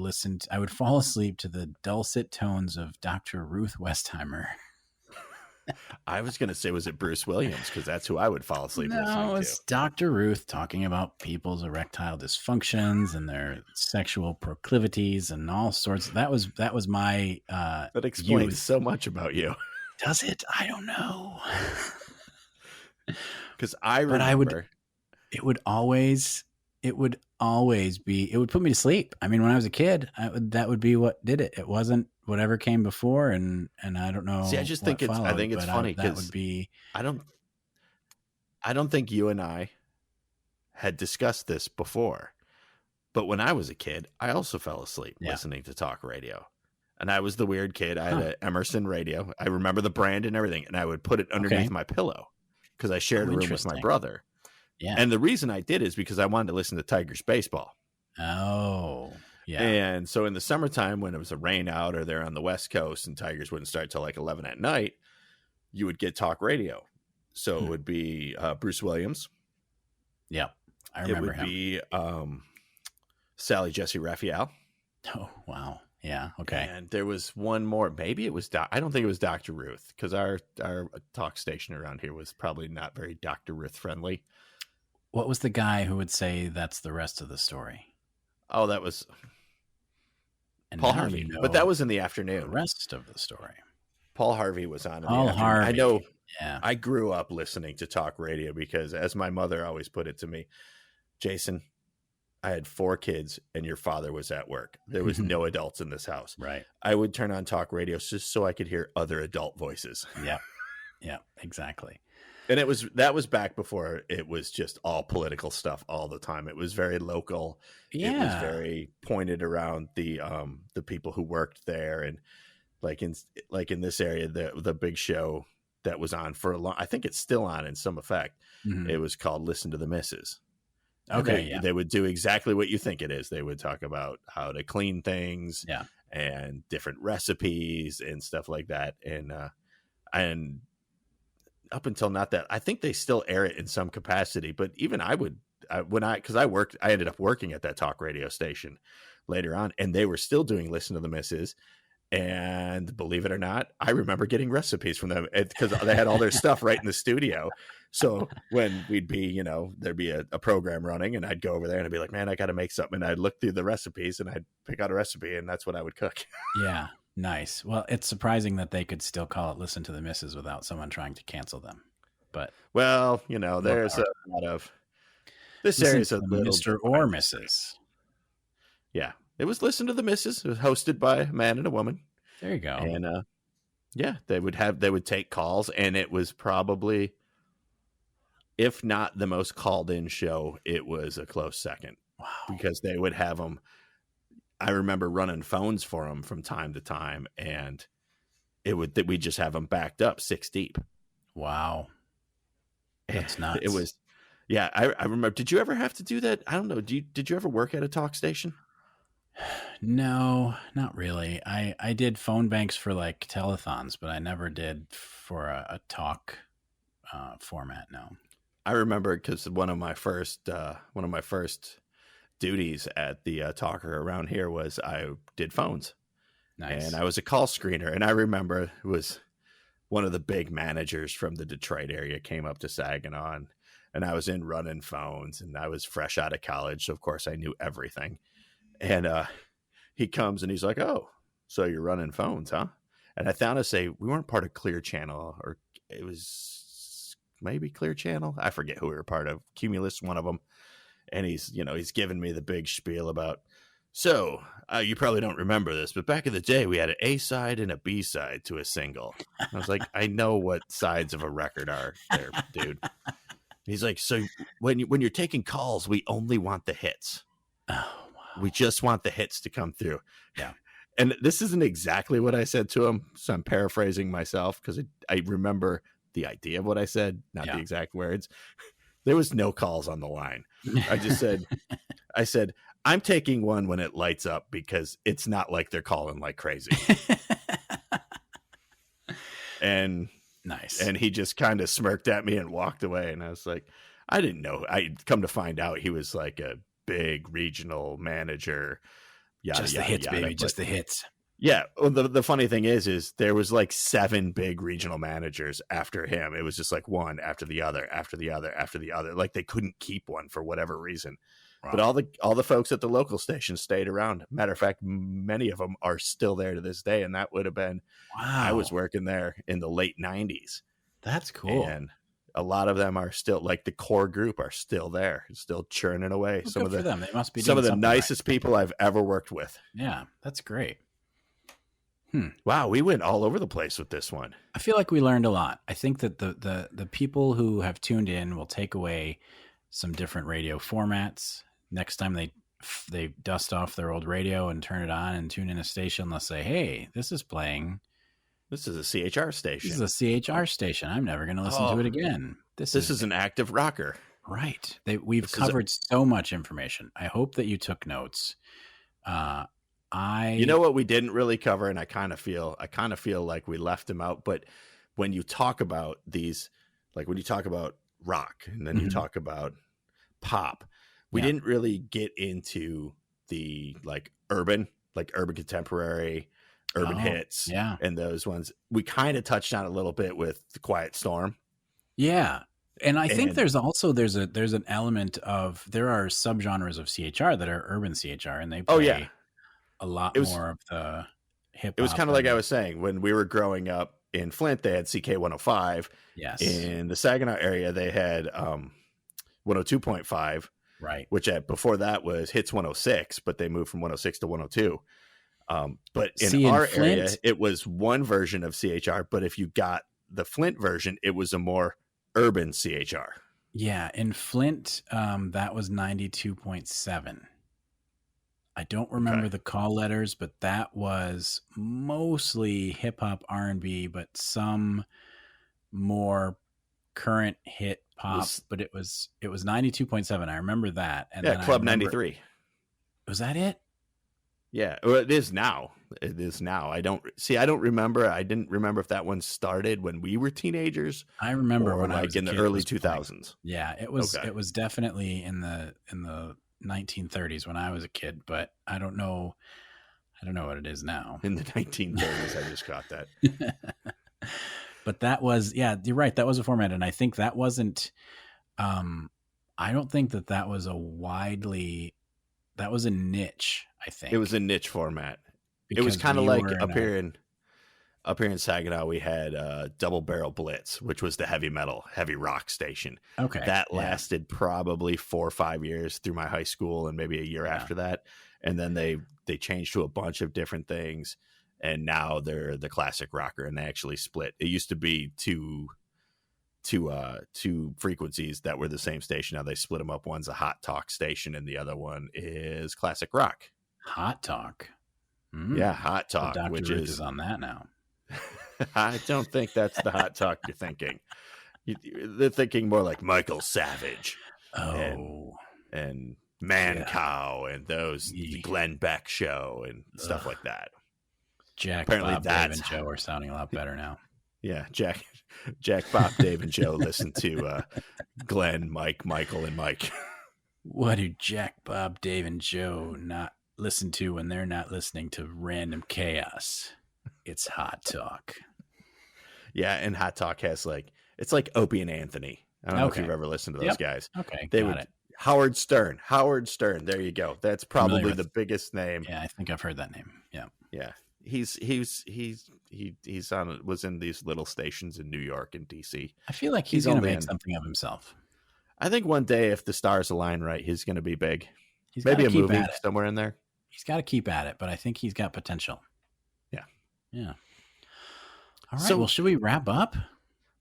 fall asleep to the dulcet tones of Dr. Ruth Westheimer. I was going to say, was it Bruce Williams? Because that's who I would fall asleep listening to. No, it's Dr. Ruth talking about people's erectile dysfunctions and their sexual proclivities and all sorts. That was my that explains so much about you. Does it? I don't know. Because I remember, it would always be. It would put me to sleep. I mean, when I was a kid, that would be what did it. It wasn't whatever came before, and I don't know. See, I just think I think it's funny because I don't think you and I had discussed this before, but when I was a kid, I also fell asleep listening to talk radio. And I was the weird kid. I had an Emerson radio. I remember the brand and everything, and I would put it underneath my pillow because I shared a room with my brother. Yeah. And the reason I did is because I wanted to listen to Tigers baseball. Oh, yeah. And so in the summertime when it was a rain out or they're on the West Coast and Tigers wouldn't start till like 11 at night, you would get talk radio. So it would be Bruce Williams. Yeah, I remember him. It would be Sally Jesse Raphael. Oh, wow. Yeah. Okay. And there was one more. Maybe it was. I don't think it was Dr. Ruth because our talk station around here was probably not very Dr. Ruth friendly. What was the guy who would say that's the rest of the story? Oh, that was Paul Harvey. But that was in the afternoon. The rest of the story. Paul Harvey was on. Paul Harvey. I know. Yeah. I grew up listening to talk radio because, as my mother always put it to me, Jason, I had 4 kids and your father was at work. There was no adults in this house. Right. I would turn on talk radio just so I could hear other adult voices. Yeah. Yeah, exactly. And that was back before it was just all political stuff all the time. It was very local. Yeah. It was very pointed around the people who worked there. And like in this area, the big show that was on for a long. I think it's still on in some effect. Mm-hmm. It was called "Listen to the Misses." Okay, they would do exactly what you think it is. They would talk about how to clean things, and different recipes and stuff like that. And up until not that, I think they still air it in some capacity. But even because I ended up working at that talk radio station later on, and they were still doing "Listen to the Misses." And believe it or not, I remember getting recipes from them because they had all their stuff right in the studio. So when we'd be, there'd be a program running, and I'd go over there and I'd be like, man, I got to make something. And I'd look through the recipes and I'd pick out a recipe, and that's what I would cook. Yeah. Nice. Well, it's surprising that they could still call it "Listen to the Misses" without someone trying to cancel them. But there's a lot of this area's a little Mr. or Mrs. Yeah. It was "Listen to the Misses." It was hosted by a man and a woman. There you go. And they would take calls, and it was probably, if not the most called in show, it was a close second. Wow. Because they would have them. I remember running phones for them from time to time, and we just have them backed up 6 deep. Wow. That's nuts. It was, yeah. I remember. Did you ever have to do that? I don't know. Did you ever work at a talk station? No, not really. I did phone banks for like telethons, but I never did for a talk format. No. I remember because one of my first duties at the talker around here was I did phones. Nice. And I was a call screener, and I remember it was one of the big managers from the Detroit area came up to Saginaw, and I was in running phones, and I was fresh out of college, so of course I knew everything. And he comes and he's like, "Oh, so you're running phones, huh?" And I found to say we weren't part of Clear Channel, or it was maybe Clear Channel. I forget who we were part of. Cumulus, one of them. And he's giving me the big spiel about, so you probably don't remember this, but back in the day we had an A side and a B side to a single. I was like, I know what sides of a record are there, dude. He's like, so when you're taking calls, we only want the hits. Oh, wow. We just want the hits to come through. Yeah. And this isn't exactly what I said to him, so I'm paraphrasing myself because I remember the idea of what I said, not the exact words. There was no calls on the line. I just said, I'm taking one when it lights up because it's not like they're calling like crazy. And nice. And he just kind of smirked at me and walked away. And I was like, I didn't know. I'd come to find out he was like a big regional manager. Just the hits, baby. Just the hits. Yeah. Well, the funny thing is there was like 7 big regional managers after him. It was just like one after the other, after the other, after the other. Like they couldn't keep one for whatever reason. Wow. But all the folks at the local station stayed around. Matter of fact, many of them are still there to this day. And that would have been, I was working there in the late 90s. That's cool. And a lot of them are still, like the core group are still there, still churning away. Well, good for them. They must be some of the nicest people I've ever worked with. Yeah, that's great. Wow, we went all over the place with this one. I feel like we learned a lot. I think that the people who have tuned in will take away some different radio formats. Next time they dust off their old radio and turn it on and tune in a station, they'll say, hey, this is playing. This is a CHR station. This is a CHR station. I'm never going to listen to it again. This is an active rocker. Right. We've covered so much information. I hope that you took notes. You know what we didn't really cover, and I kind of feel like we left them out. But when you talk about these, like when you talk about rock and then you talk about pop, we didn't really get into the urban contemporary, urban hits, and those ones. We kind of touched on it a little bit with The Quiet Storm. Yeah. And I think there's an element of, there are subgenres of CHR that are urban CHR, and they play a lot more of the hip hop. It was kind of like I was saying, when we were growing up in Flint, they had CK 105. Yes. In the Saginaw area, they had 102.5. Right. Which before that was Hits 106, but they moved from 106 to 102. But in our Flint, area, it was one version of CHR. But if you got the Flint version, it was a more urban CHR. Yeah. In Flint, that was 92.7. I don't remember the call letters, but that was mostly hip hop, R&B, but some more current hit pop, but it was 92.7. I remember that. And then Club 93. Was that it? Yeah, well, it is now. It is now. I don't remember. I didn't remember if that one started when we were teenagers. I remember when I was in the early 2000s. Yeah, it was. Okay. It was definitely in the 1930s when I was a kid, but I don't know what it is now. In the 1930s, I just caught that. But that was, yeah, you're right. That was a format, and I think that wasn't. I don't think that was that was a niche. I think it was a niche format. It was kind of like up here in Saginaw, we had Double Barrel Blitz, which was the heavy rock station. Okay. That lasted probably 4 or 5 years through my high school and maybe a year after that. And then they changed to a bunch of different things. And now they're the classic rocker, and they actually split. It used to be two frequencies that were the same station. Now they split them up. One's a Hot Talk station and the other one is classic rock. Hot Talk. Yeah, Hot Talk, so which is on that now. I don't think that's the Hot Talk you're thinking. They're thinking more like Michael Savage. And Man Cow and those the Glenn Beck show and stuff like that. Jack, Bob, Dave, and Joe are sounding a lot better now. Yeah, Jack, Bob, Dave, and Joe listen to Glenn, Mike, Michael, and Mike. What do Jack, Bob, Dave, and Joe not listen to when they're not listening to random chaos? It's Hot Talk. Yeah, and Hot Talk has it's like Opie and Anthony. I don't know if you've ever listened to those guys. Okay, got it. Howard Stern. There you go. That's probably the biggest name. Yeah, I think I've heard that name. Yeah. Yeah. Was in these little stations in New York and DC. I feel like he's going to make something of himself. I think one day, if the stars align right, he's going to be big. He's maybe a movie somewhere in there. He's got to keep at it, but I think he's got potential. Yeah. Yeah. All right. Well, should we wrap up?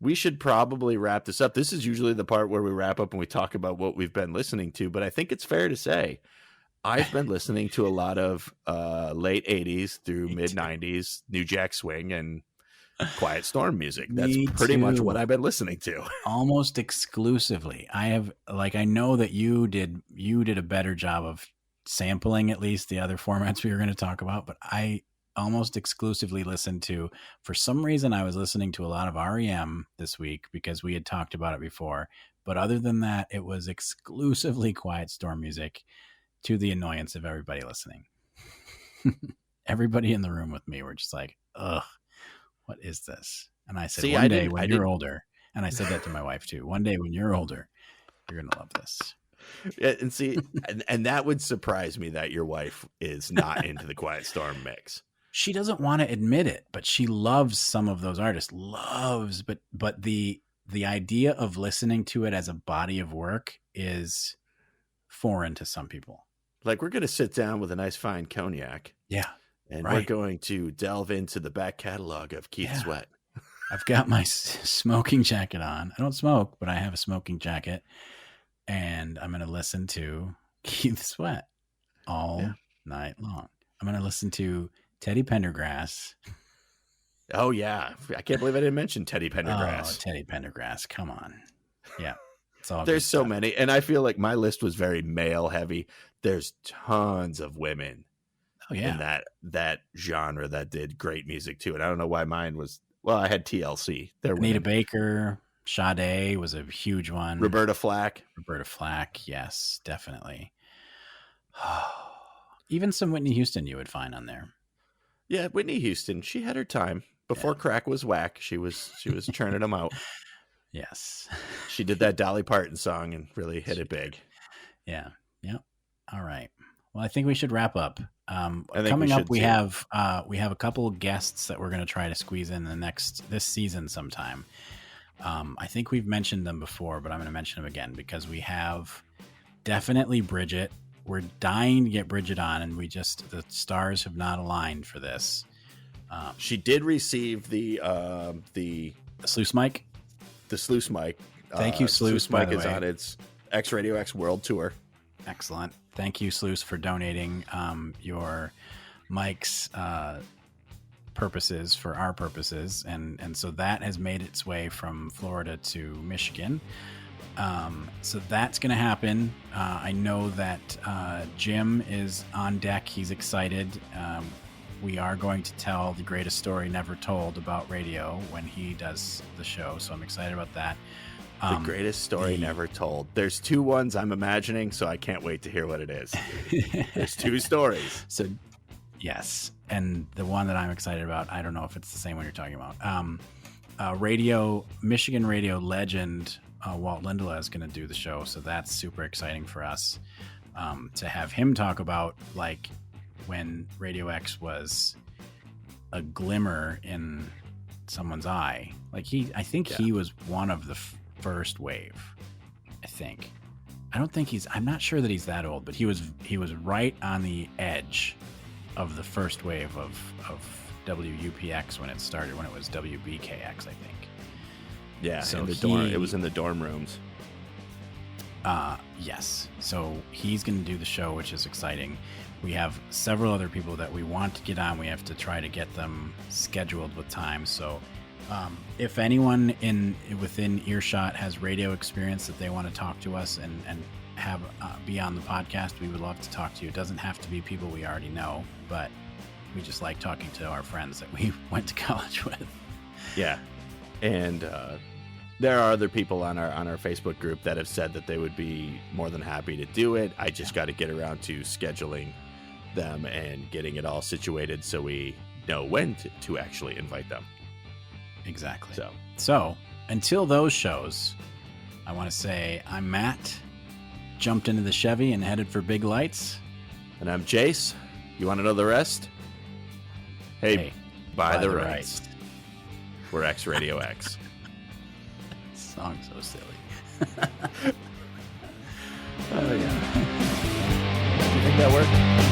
We should probably wrap this up. This is usually the part where we wrap up and we talk about what we've been listening to, but I think it's fair to say I've been listening to a lot of late 80s through mid 90s New Jack Swing and Quiet Storm music. That's pretty much what I've been listening to. Almost exclusively. I know that you did a better job of sampling at least the other formats we were going to talk about, but I almost exclusively listened to, for some reason I was listening to a lot of REM this week because we had talked about it before. But other than that, it was exclusively Quiet Storm music, to the annoyance of everybody listening. Everybody in the room with me were just like, ugh, what is this? And I said, one day when you're older, and I said that to my wife too, one day when you're older, you're going to love this. Yeah, and see, and that would surprise me that your wife is not into the Quiet Storm mix. She doesn't want to admit it, but she loves some of those artists. But the idea of listening to it as a body of work is foreign to some people. Like, we're going to sit down with a nice fine cognac. Yeah. And we're going to delve into the back catalog of Keith Sweat. I've got my smoking jacket on. I don't smoke, but I have a smoking jacket. And I'm going to listen to Keith Sweat all night long. I'm going to listen to Teddy Pendergrass. Oh, yeah. I can't believe I didn't mention Teddy Pendergrass. Oh, Teddy Pendergrass. Come on. Yeah. There's so many. And I feel like my list was very male heavy. There's tons of women in that genre that did great music too. And I don't know why mine was, well, I had TLC. Anita Baker, Sade was a huge one. Roberta Flack. Yes, definitely. Even some Whitney Houston you would find on there. Yeah, Whitney Houston. She had her time. Before crack was whack, she was churning them out. Yes. She did that Dolly Parton song and really hit it big. Yeah. Yep. All right. Well, I think we should wrap up. Coming up, we have a couple of guests that we're going to try to squeeze in this season sometime. I think we've mentioned them before, but I'm going to mention them again because we have definitely Bridget. We're dying to get Bridget on, and the stars have not aligned for this. She did receive the sluice mic. The sluice mic. Thank you, Sluice. Mic is on its X Radio X World Tour. Excellent. Thank you, Sluice, for donating your mics purposes for our purposes, and so that has made its way from Florida to Michigan. So that's going to happen. I know that Jim is on deck. He's excited. We are going to tell the greatest story never told about radio when he does the show, so I'm excited about that. The greatest story never told. There's 2 ones I'm imagining, so I can't wait to hear what it is. There's 2 stories. So, yes, and the one that I'm excited about, I don't know if it's the same one you're talking about. Michigan radio legend Walt Lindela is going to do the show, so that's super exciting for us to have him talk about like when Radio X was a glimmer in someone's eye. Like I think he was one of the first wave. I'm not sure that he's that old, but he was right on the edge of the first wave of WUPX when it started, when it was WBKX, I think. Yeah, so it was in the dorm rooms. Yes. So he's going to do the show, which is exciting. We have several other people that we want to get on. We have to try to get them scheduled with time. So if anyone within earshot has radio experience that they want to talk to us and have be on the podcast, we would love to talk to you. It doesn't have to be people we already know, but we just like talking to our friends that we went to college with. Yeah. And there are other people on our Facebook group that have said that they would be more than happy to do it. I just got to get around to scheduling them and getting it all situated so we know when to actually invite them. Exactly. So until those shows, I want to say I'm Matt, jumped into the Chevy and headed for Big Lights. And I'm Jayce. You want to know the rest? Hey, buy the rights. We're X Radio X. Song's so silly. Oh, yeah. Do you think that worked?